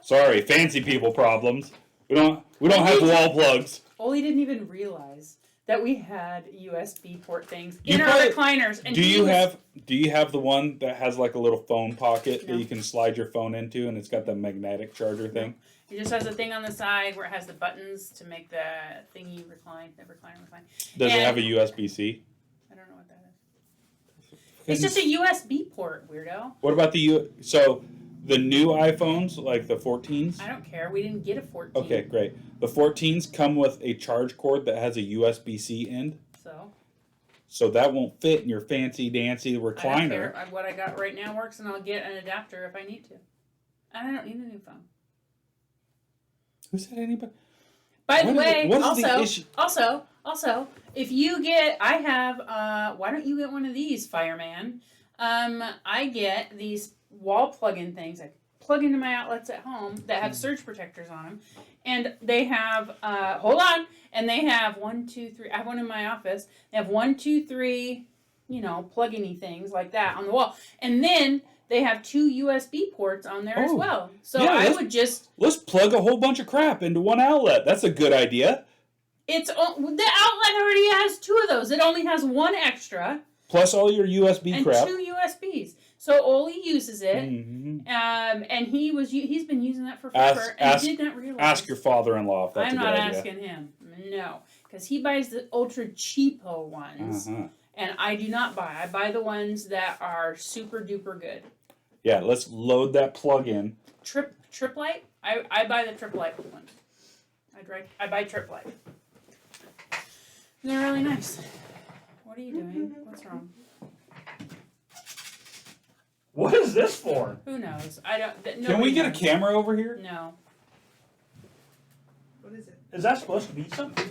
Sorry, fancy people problems. We don't have wall plugs. Oli didn't even realize that we had USB port things You in our probably- recliners. And Do he you was- have the one that has like a little phone pocket No. that you can slide your phone into and it's got the magnetic charger thing? It just has a thing on the side where it has the buttons to make the thingy recline, the recliner recline. Does it And- have a USB-C? I don't know what that is. It's just a USB port, weirdo. What about so the new iPhones, like the 14s? I don't care. We didn't get a 14. Okay, great. The 14s come with a charge cord that has a USB-C end, so that won't fit in your fancy dancy I don't recliner. care. What I got right now works, and I'll get an adapter if I need to. And I don't need a new phone. Who said anybody? By the What is way, it- what is the issue? also, if you get, I have, why don't you get one of these, Fireman? I get these wall plug-in things. I plug into my outlets at home that have surge protectors on them, and they have, and they have 1, 2, 3. I have one in my office. They have 1, 2, 3, plug-in-y things like that on the wall, and then they have 2 USB ports on there as Oh. well. So Yeah, I let's- would just. Let's plug a whole bunch of crap into one outlet. That's a good idea. The outlet already has 2 of those. It only has 1 extra Plus all your USB and crap. 2 USBs. So Oli uses it, Mhm. and he's been using that for forever, and did not realize. Ask your father-in-law if that's I'm a good not idea. asking him. No, because he buys the ultra cheapo ones, Uh-huh. and I do not buy. I buy the ones that are super duper good. Yeah, let's load that plug in. Trip light. I buy the Trip light ones. I buy Trip light. They're really nice. What are you doing? What's wrong? What is this for? Who knows? I don't. Can we nobody get a knows. camera over here? No. What is it? Is that supposed to be something?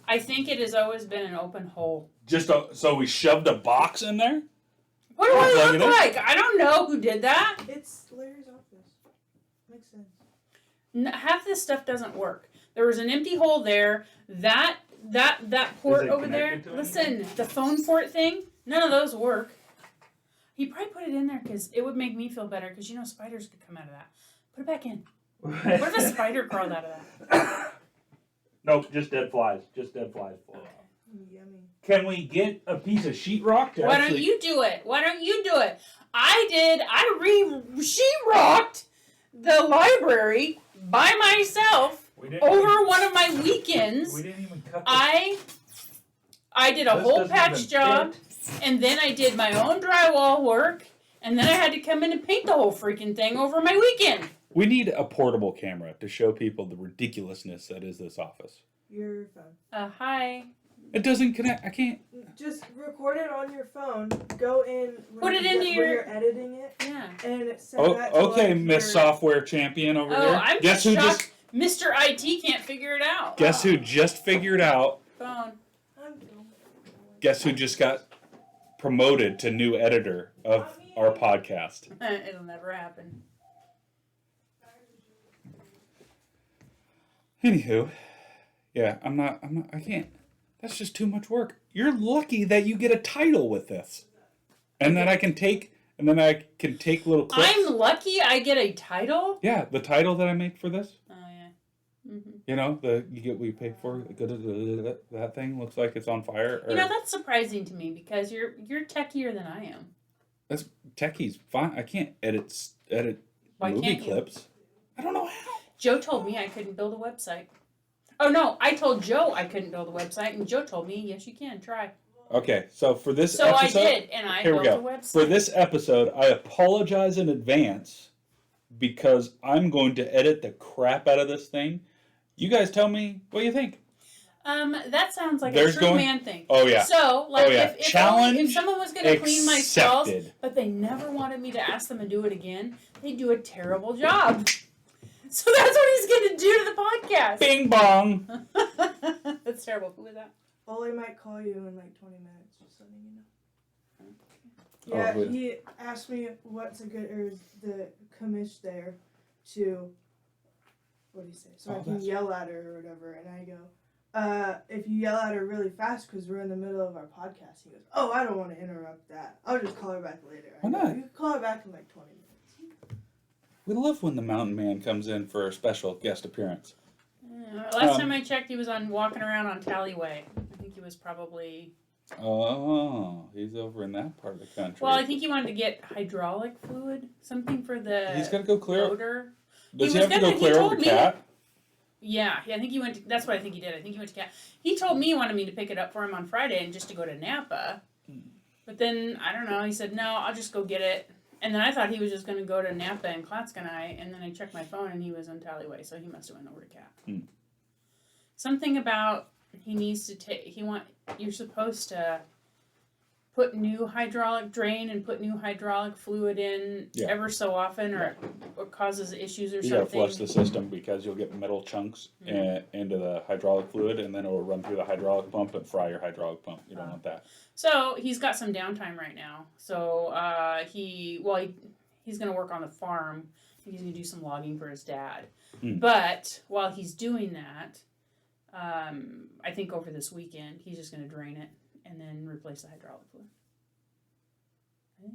I think it has always been an open hole. So we shoved a box in there? What do I Plug look it in? like? I don't know who did that. It's Larry's office. Makes sense. Half this stuff doesn't work. There was an empty hole there. That port it over there. connected to Listen, the phone port thing. None of those work. He probably put it in there because it would make me feel better. Because spiders could come out of that. Put it back in. What if a spider crawled out of that? Nope, just dead flies. Just dead flies. Yummy. Can we get a piece of sheetrock to Why don't you do it? I sheetrocked the library by myself over one of my weekends. We didn't even cut I did a whole patch job, and then I did my own drywall work, and then I had to come in and paint the whole freaking thing over my weekend. We need a portable camera to show people the ridiculousness that is this office. Your phone. Hi. It doesn't connect. I can't. Just record it on your phone. Go in. Put it into when you're editing it, Yeah. and set Oh, that to okay, like Miss your- Software Champion over Oh, here. I'm Guess just who shocked Mr. IT can't figure it out. Guess who just figured out? Phone. I'm dumb. Guess who just got promoted to new editor of our podcast? It'll never happen. Anywho, yeah, I can't. That's just too much work. You're lucky that you get a title with this. And then I can take little clips. I'm lucky I get a title. Yeah, the title that I make for this. Oh yeah. Mm-hmm. You know, you get what you pay for. That thing looks like it's on fire. Or, That's surprising to me because you're techier than I am. that's techie's fine. I can't edit Why movie can't you? clips. I don't know how. Joe told me I couldn't build a website. Oh no, I told Joe I couldn't build a website, and Joe told me, yes, you can try. Okay, so for this So episode, I did, and I here we built go. a website. For this episode, I apologize in advance because I'm going to edit the crap out of this thing. You guys tell me what you think. That sounds like There's a true going- man thing. Oh yeah. So, like, Oh, yeah. if Challenge someone was going to clean my stalls, accepted. but they never wanted me to ask them to do it again, they do a terrible job. So that's what he's going to do to the podcast. Bing bong. That's terrible. Who was that? Ole might call you in like 20 minutes, just letting you know. Oh, Yeah, good. he asked me what's a good, or the commish there to, what do you say? So Oh, I can that's- yell at her or whatever, and I go, if you yell at her really fast because we're in the middle of our podcast, he goes, oh, I don't want to interrupt that. I'll just call her back later. I Why go, not? You can call her back in like 20 minutes. We love when the mountain man comes in for a special guest appearance. Last time I checked, he was walking around on Tallyway. I think he was probably. Oh, he's over in that part of the country. Well, I think he wanted to get hydraulic fluid, something for the He's got to go clear. motor. Does he he have was to go gonna- he clear told over me cat? Yeah, I think he went. That's what I think he did. I think he went to Cat. He told me he wanted me to pick it up for him on Friday and just to go to Napa. But then I don't know. He said no, I'll just go get it. And then I thought he was just going to go to Napa and Klatskanai, and then I checked my phone and he was on Tallyway, so he must have went over to Cat. Something about he needs to take. You're supposed to put new hydraulic drain and put new hydraulic fluid in ever so often, or it causes issues or You gotta something. flush the system because you'll get metal chunks into the hydraulic fluid, and then it will run through the hydraulic pump and fry your hydraulic pump. You don't want that. So he's got some downtime right now. So he's going to work on the farm. He's going to do some logging for his dad. But while he's doing that, I think over this weekend he's just going to drain it and then replace the hydraulic fluid. I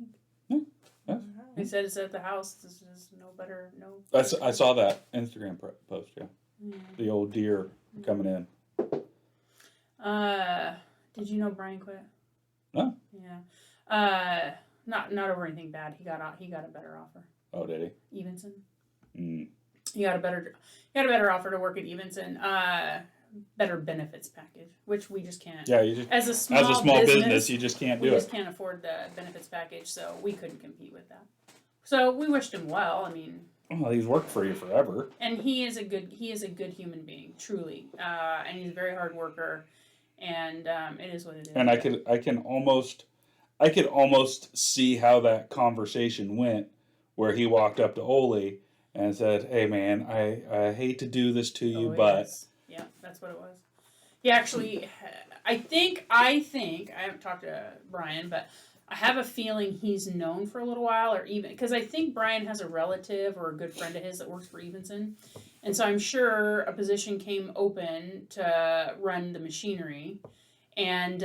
think. Yeah. He said it's at the house. This is no better. No. I saw that Instagram post. Yeah, Yeah. the old deer coming in. Did you know Brian quit? No. Yeah. Not over anything bad. He got a better offer. Oh, did Evenson. he? He got a better offer to work at Evenson. Better benefits package, which we just can't. Yeah, you just As a small business, you just can't we do just it. can't afford the benefits package, so we couldn't compete with that. So we wished him well. I mean, Well, he's worked for you forever. and he is a good human being, truly, and he's a very hard worker, and it is what it is. And I could almost see how that conversation went, where he walked up to Ole and said, "Hey, man, I hate to do this to you, but." Yes. Yeah, that's what it was. He actually, I think, I haven't talked to Brian, but I have a feeling he's known for a little while, or even, because I think Brian has a relative or a good friend of his that works for Evenson. And so I'm sure a position came open to run the machinery. And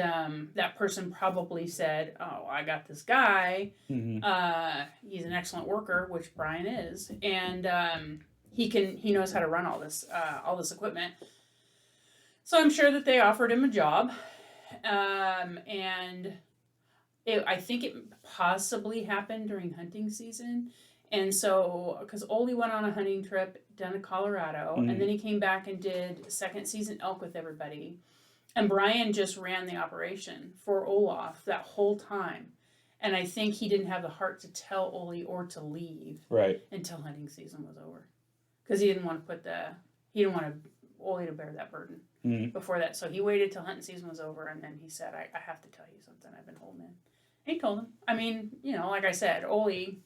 that person probably said, oh, I got this guy. Mhm. He's an excellent worker, which Brian is. And he knows how to run all this equipment. So I'm sure that they offered him a job, and I think it possibly happened during hunting season. And so, because Ole went on a hunting trip down to Colorado, and then he came back and did second season elk with everybody. And Brian just ran the operation for Olaf that whole time. And I think he didn't have the heart to tell Ole or to leave Right. until hunting season was over. Because he didn't want Ole to bear that burden before that. So he waited till hunting season was over, and then he said, I have to tell you something I've been holding in. And he told him. I mean, like I said, Ole, he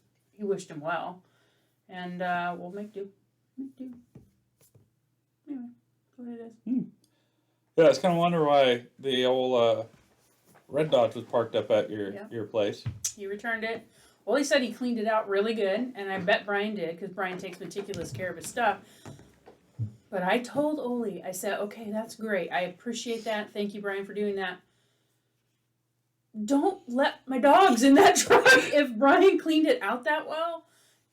wished him well. And we'll make do. Make do. Anyway, that's what it is. Yeah, I was kind of wondering why the old Red Dodge was parked up at your place. He returned it. Well, he said he cleaned it out really good, and I bet Brian did, because Brian takes meticulous care of his stuff. But I told Ole, I said, okay, that's great. I appreciate that. Thank you, Brian, for doing that. Don't let my dogs in that truck. If Brian cleaned it out that well,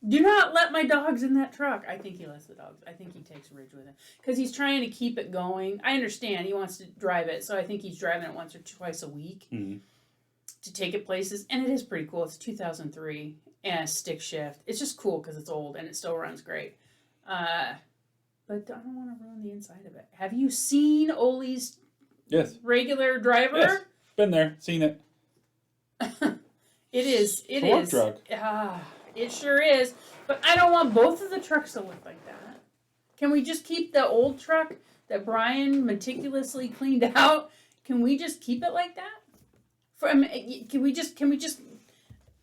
do not let my dogs in that truck. I think he lets the dogs. I think he takes Ridge with him. Because he's trying to keep it going. I understand. He wants to drive it. So I think he's driving it once or twice a week to take it places. And it is pretty cool. It's 2003 and a stick shift. It's just cool because it's old and it still runs great. but I don't want to ruin the inside of it. Have you seen Oli's Yes. regular driver? Yes. Been there, seen it. It is. It It's a work is. truck. It sure is. But I don't want both of the trucks to look like that. Can we just keep the old truck that Brian meticulously cleaned out? Can we just keep it like that? Can we just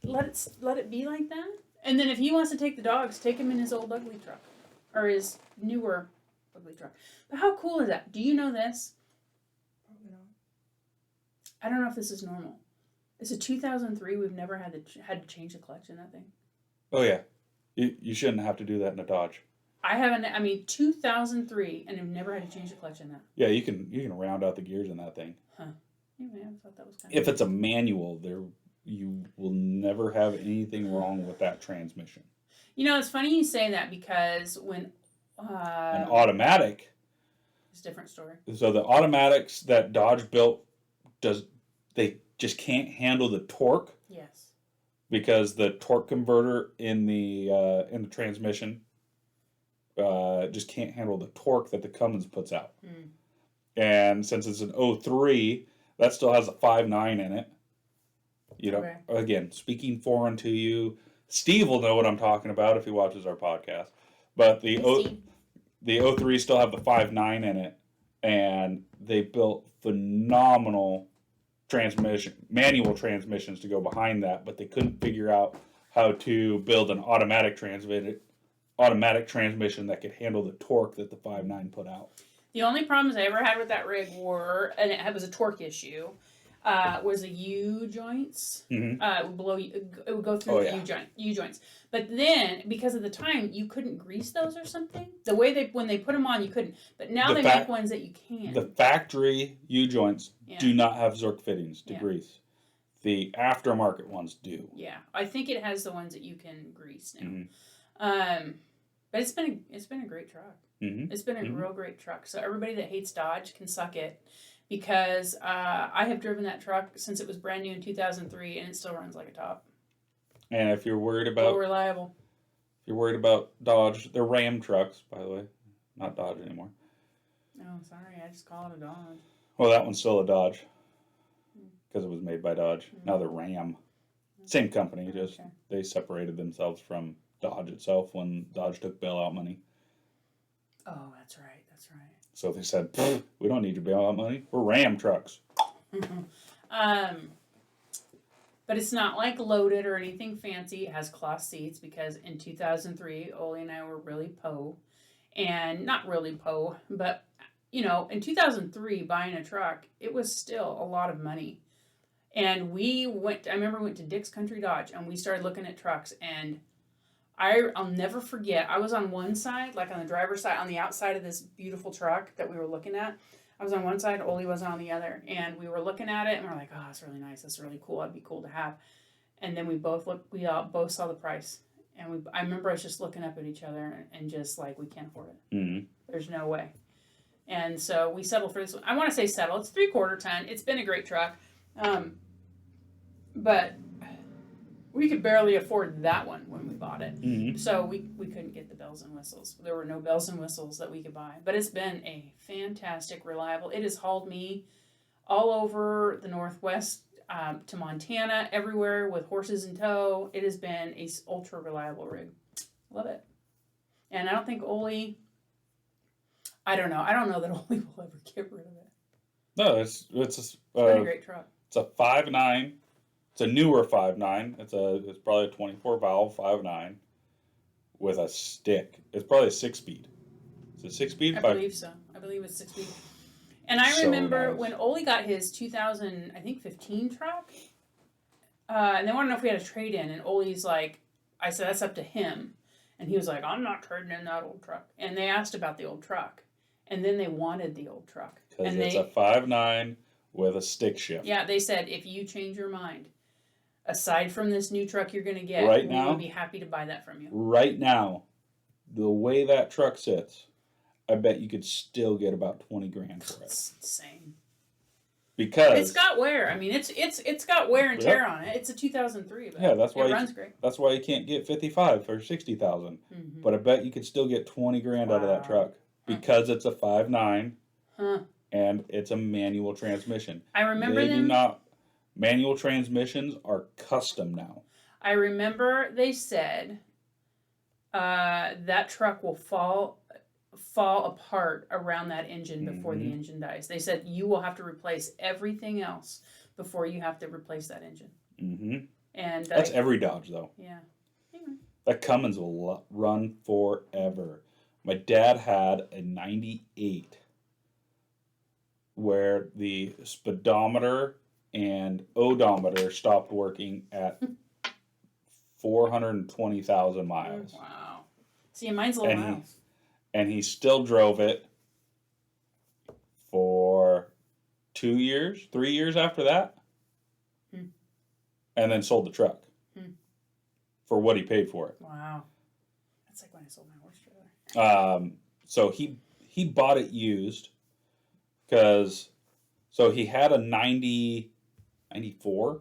let it be like that? And then if he wants to take the dogs, take him in his old ugly truck or his newer ugly truck. But how cool is that? Do you know this? Probably not. I don't know if this is normal. It's a 2003. We've never had to change the clutch in that thing. Oh yeah, you shouldn't have to do that in a Dodge. I haven't. I mean, 2003, and I've never had to change the clutch in that. Yeah, you can round out the gears in that thing. Huh? Anyway, I thought that was kind If it's a manual, you will never have anything wrong with that transmission. You know, it's funny you say that because when An automatic. it's a different story. So the automatics that Dodge built they just can't handle the torque Yes. because the torque converter in the transmission just can't handle the torque that the Cummins puts out. Mm. And since it's an 03, that still has a 5.9 in it. You know, Okay. again, speaking foreign to you, Steve will know what I'm talking about if he watches our podcast. But the Hey, 03 still have the 5.9 in it, and they built phenomenal manual transmissions to go behind that, but they couldn't figure out how to build an automatic transmission that could handle the torque that the 5.9 put out. The only problems I ever had with that rig were, and it was a torque issue, was the U joints. Mm-hmm. It would go through the U joints. But then, because of the time, you couldn't grease those or something. The way when they put them on, you couldn't. But now they make ones that you can. The factory U joints do not have Zerk fittings to grease. The aftermarket ones do. Yeah, I think it has the ones that you can grease now. Mm-hmm. But it's been a great truck. Mm-hmm. It's been a real great truck. So everybody that hates Dodge can suck it, because I have driven that truck since it was brand new in 2003, and it still runs like a top. And if you're worried So about reliable. if you're worried about Dodge, they're Ram trucks, by the way, not Dodge anymore. Oh, sorry, I just call it a Dodge. Well, that one's still a Dodge because it was made by Dodge. Mm. Now they're Ram. Same company, just they separated themselves from Dodge itself when Dodge took bailout money. Oh, that's right. That's right. So they said, we don't need your bailout money. We're Ram trucks. But it's not like loaded or anything fancy. It has cloth seats because in 2003, Oli and I were really and not really but you know, in 2003, buying a truck, it was still a lot of money. And I remember we went to Dick's Country Dodge and we started looking at trucks, and I'll never forget, I was on one side, like on the driver's side, on the outside of this beautiful truck that we were looking at. I was on one side, Oli was on the other, and we were looking at it, and we're like, oh, it's really nice, that's really cool, that'd be cool to have. And then we both both saw the price, and I remember us just looking up at each other and just like, we can't afford it. Mm-hmm. There's no way. And so we settled for this one. I want to say settle. It's 3/4 ton. It's been a great truck. But we could barely afford that one when we bought it. Mm-hmm. So we couldn't get the bells and whistles. There were no bells and whistles that we could buy. But it's been a fantastic, reliable. It has hauled me all over the Northwest, to Montana, everywhere with horses in tow. It has been a ultra reliable rig. Love it. And I don't think Oli, I don't know that Oli will ever get rid of it. No, it's been a great truck. It's a 5.9. It's a newer 5.9. It's probably a 24 valve 5.9 with a stick. It's probably a 6-speed. It's a 6-speed. I believe so. I believe it's 6 speed. And I remember nice. when Oli got his 2015 truck, and they want to know if we had a trade in, and Oli's like, I said that's up to him, and he was like, I'm not trading in that old truck. And they asked about the old truck, and then they wanted the old truck. Because it's a 5.9 with a stick shift. Yeah, they said if you change your mind, aside from this new truck you're going to get, Right we now, would be happy to buy that from you. Right now, the way that truck sits, I bet you could still get about 20 grand for it. It's insane. Because it's got wear. I mean, it's got wear and tear on it. It's a 2003, but yeah, that's why it runs great. That's why you can't get 55 for 60,000. Mm-hmm. But I bet you could still get 20 grand out of that truck. because it's a 5.9 Huh. and it's a manual transmission. I remember They them. do not. Manual transmissions are custom now. I remember they said that truck will fall apart around that engine before the engine dies. They said you will have to replace everything else before you have to replace that engine. Mm-hmm. And That's every Dodge, though. Yeah. Anyway. That Cummins will run forever. My dad had a 98 where the speedometer and odometer stopped working at 420,000 miles. Wow. See, mine's a little miles. And he still drove it for 2 years, 3 years after that, and then sold the truck for what he paid for it. Wow. That's like when I sold my horse trailer. So he bought it used because, so he had a 94.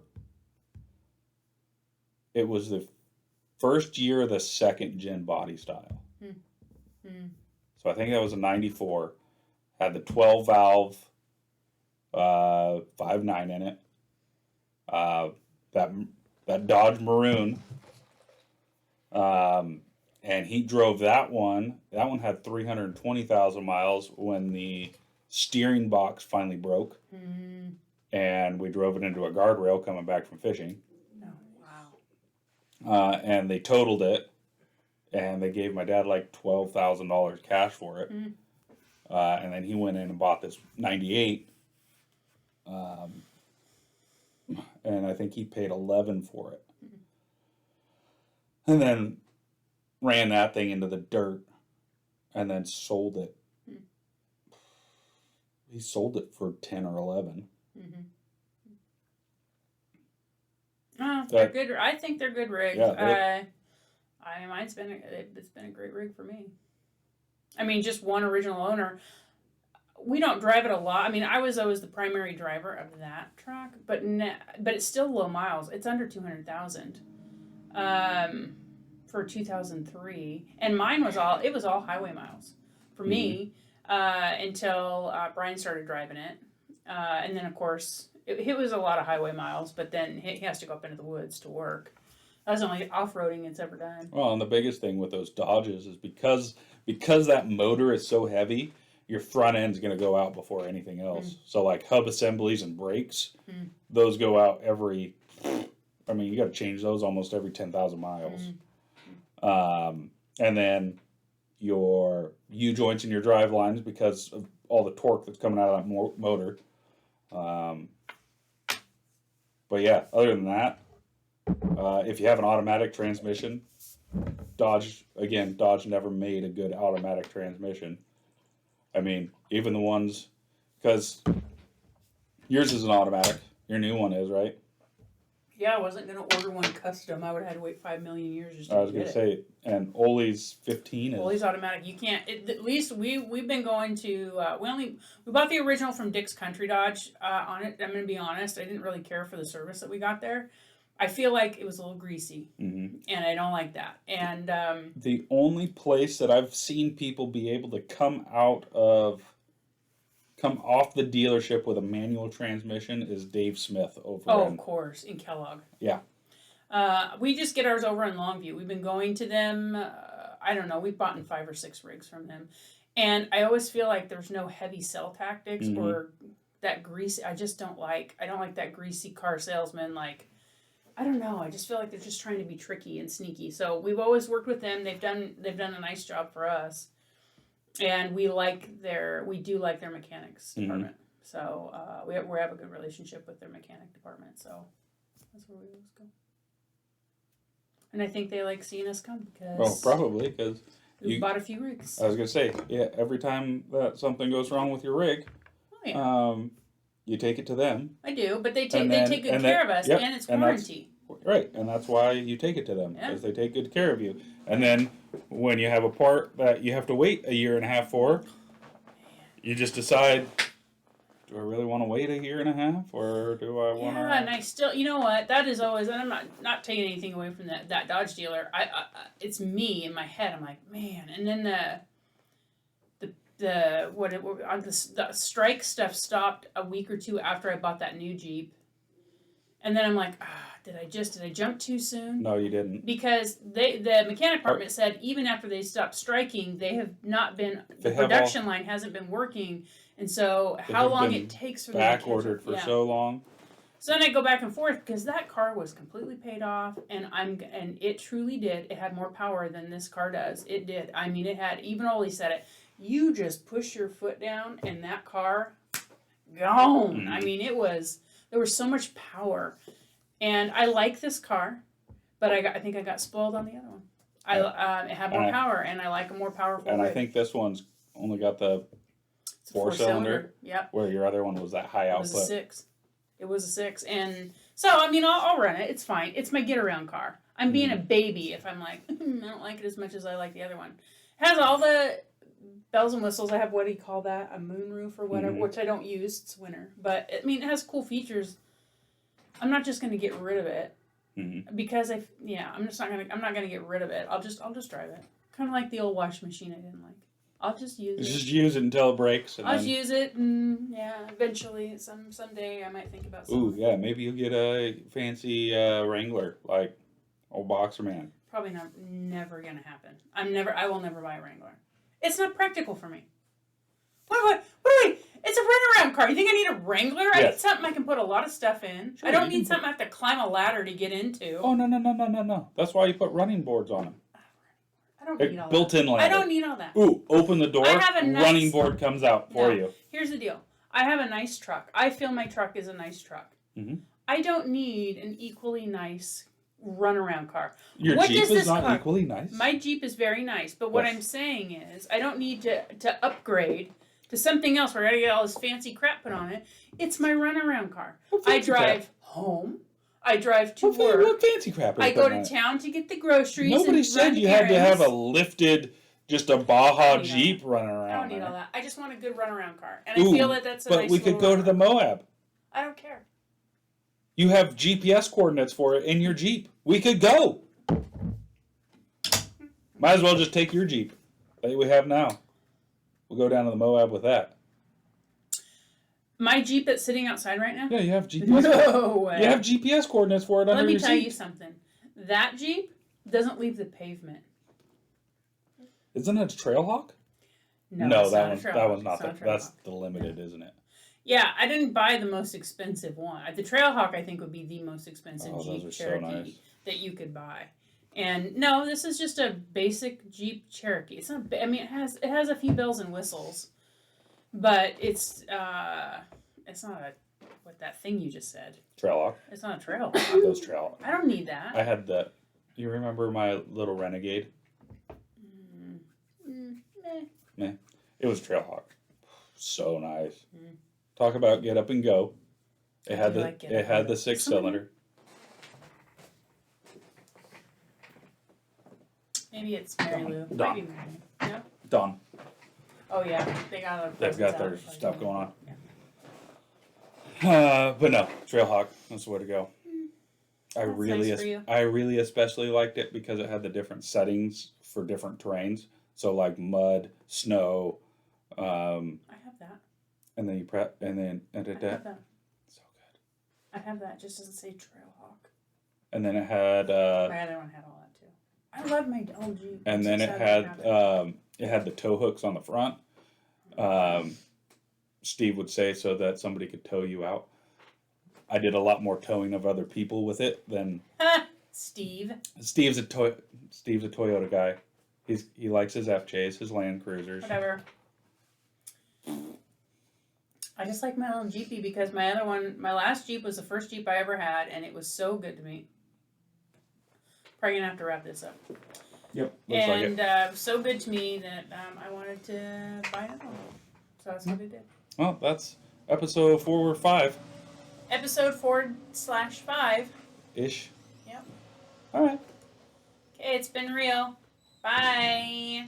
It was the first year of the second gen body style. So I think that was a 94. Had the 12 valve 5.9 in it. That Dodge Maroon. And he drove that one. That one had 320,000 miles when the steering box finally broke. And we drove it into a guardrail coming back from fishing. Oh, wow. And they totaled it. And they gave my dad like $12,000 cash for it. And then he went in and bought this 98. And I think he paid 11 for it. And then ran that thing into the dirt and then sold it. He sold it for 10 or 11. They're good. I think they're good rigs. Yeah, It's been a great rig for me. I mean, just one original owner. We don't drive it a lot. I mean, I was always the primary driver of that truck, but it's still low miles. It's under 200,000 for 2003, and mine was all highway miles for me until Brian started driving it, and then of course it was a lot of highway miles. But then he has to go up into the woods to work. That's the only off-roading it's ever done. Well, and the biggest thing with those Dodges is because that motor is so heavy, your front end's going to go out before anything else. So like hub assemblies and brakes, those go out every, I mean, you got to change those almost every 10,000 miles. And then your U-joints and your drive lines, because of all the torque that's coming out of that motor. But yeah, other than that, if you have an automatic transmission, Dodge never made a good automatic transmission. I mean, even the ones, because yours is an automatic. Your new one is, right? Yeah, I wasn't going to order one custom. I would have had to wait 5 million years just to I was going to say, and Ole's 15 is. Ole's automatic. You can't. At least we've been going to. We bought the original from Dick's Country Dodge. On it, I'm going to be honest. I didn't really care for the service that we got there. I feel like it was a little greasy, and I don't like that. And the only place that I've seen people be able to come off the dealership with a manual transmission is Dave Smith over. Of course, in Kellogg. Yeah. We just get ours over in Longview. We've been going to them. I don't know. We've bought 5 or 6 rigs from them, and I always feel like there's no heavy sell tactics or that greasy. I don't like that greasy car salesman. Like, I don't know. I just feel like they're just trying to be tricky and sneaky. So we've always worked with them. They've done a nice job for us, and we do like their mechanics department. So we have a good relationship with their mechanic department. So that's where we always go. And I think they like seeing us come because. Well, probably because we bought a few rigs. I was gonna say, yeah. Every time that something goes wrong with your rig, you take it to them. I do, but they take good care of us, and it's warranty. Right, and that's why you take it to them, because they take good care of you. And then when you have a part that you have to wait a year and a half for, you just decide, do I really want to wait a year and a half, or do I want to? Yeah, and I still, you know what? That is always, and I'm not taking anything away from that Dodge dealer. It's me in my head. I'm like, man, and then the the strike stuff stopped a week or two after I bought that new Jeep, and then I'm like, did I jump too soon? No, you didn't. Because the mechanic department said even after they stopped striking, they have not been the production line hasn't been working, and so how long it takes for them to back catch ordered up. for so long. So then I go back and forth because that car was completely paid off, and it truly did. It had more power than this car does. It did. I mean, it had. Even Oli said it. You just push your foot down, and that car, gone. I mean, there was so much power, and I like this car, but I think I got spoiled on the other one. It had more power, and I like a more powerful. And I think this one's only got the four-cylinder. Yep. Where your other one was that high output. It was a 6. It was a 6, and so I mean, I'll run it. It's fine. It's my get-around car. I'm being a baby if I'm like, I don't like it as much as I like the other one. It has all the bells and whistles. I have, what do you call that? A moonroof or whatever, which I don't use. It's winter, but I mean, it has cool features. I'm not just going to get rid of it because I'm not going to get rid of it. I'll just drive it. Kind of like the old washing machine I didn't like. I'll just use it. Just use it until it breaks. I'll just use it, and eventually, someday I might think about something. Ooh, yeah, maybe you'll get a fancy Wrangler, like old Boxer Man. Probably never gonna happen. I will never buy a Wrangler. It's not practical for me. What? It's a runaround car. You think I need a Wrangler? Yes. I need something I can put a lot of stuff in. Sure, I don't need something I have to climb a ladder to get into. Oh, no. That's why you put running boards on them. I don't need all that. Built-in ladder. I don't need all that. Ooh, open the door, running board comes out for you. Here's the deal. I have a nice truck. I feel my truck is a nice truck. Mm-hmm. I don't need an equally nice runaround car. Your Jeep is not equally nice? My Jeep is very nice, but what I'm saying is I don't need to upgrade to something else where I gotta get all this fancy crap put on it. It's my runaround car. I drive home. I drive to work. What fancy crap is I go to town to get the groceries. Nobody said you had to have a lifted, just a Baja Jeep running around. I don't need all that. I just want a good runaround car, and I feel that that's a nice. But we could go to the Moab. I don't care. You have GPS coordinates for it in your Jeep. We could go. Might as well just take your Jeep that we have now. We'll go down to the Moab with that. My Jeep that's sitting outside right now? Yeah, you have GPS. No way. You have GPS coordinates for it under your seat. Let me tell you something. That Jeep doesn't leave the pavement. Isn't it a Trailhawk? No, that one's not. That's the limited, isn't it? Yeah, I didn't buy the most expensive one. The Trailhawk, I think, would be the most expensive Jeep Cherokee that you could buy. And no, this is just a basic Jeep Cherokee. It's not. I mean, it has a few bells and whistles, but it's not what that thing you just said. Trailhawk. It's not a Trailhawk. Those Trailhawk. I don't need that. I had that. You remember my little Renegade? Meh. It was Trailhawk. So nice. Talk about get up and go. It had the 6-cylinder. Maybe it's Mary Lou. Dawn. No? Dawn. Oh yeah, they've got their stuff going on. Yeah. But no, Trailhawk. That's the way to go. I really especially liked it because it had the different settings for different terrains. So like mud, snow. I have that. And then you prep, and then I have that. So good. I have that. It just doesn't say Trailhawk. And then it had. My other one had all that too. I love my old Jeep. And then it had the tow hooks on the front. Steve would say so that somebody could tow you out. I did a lot more towing of other people with it than Steve. Steve's a Toyota guy. He likes his FJs, his Land Cruisers. Whatever. I just like my own Jeepy because my last Jeep was the first Jeep I ever had, and it was so good to me. Probably gonna have to wrap this up. Yep, looks like it. And so good to me that I wanted to buy another one. So that's what I did. Well, that's episode 4 or 5. Episode 4/5. Ish. Yep. All right. Okay, it's been real. Bye.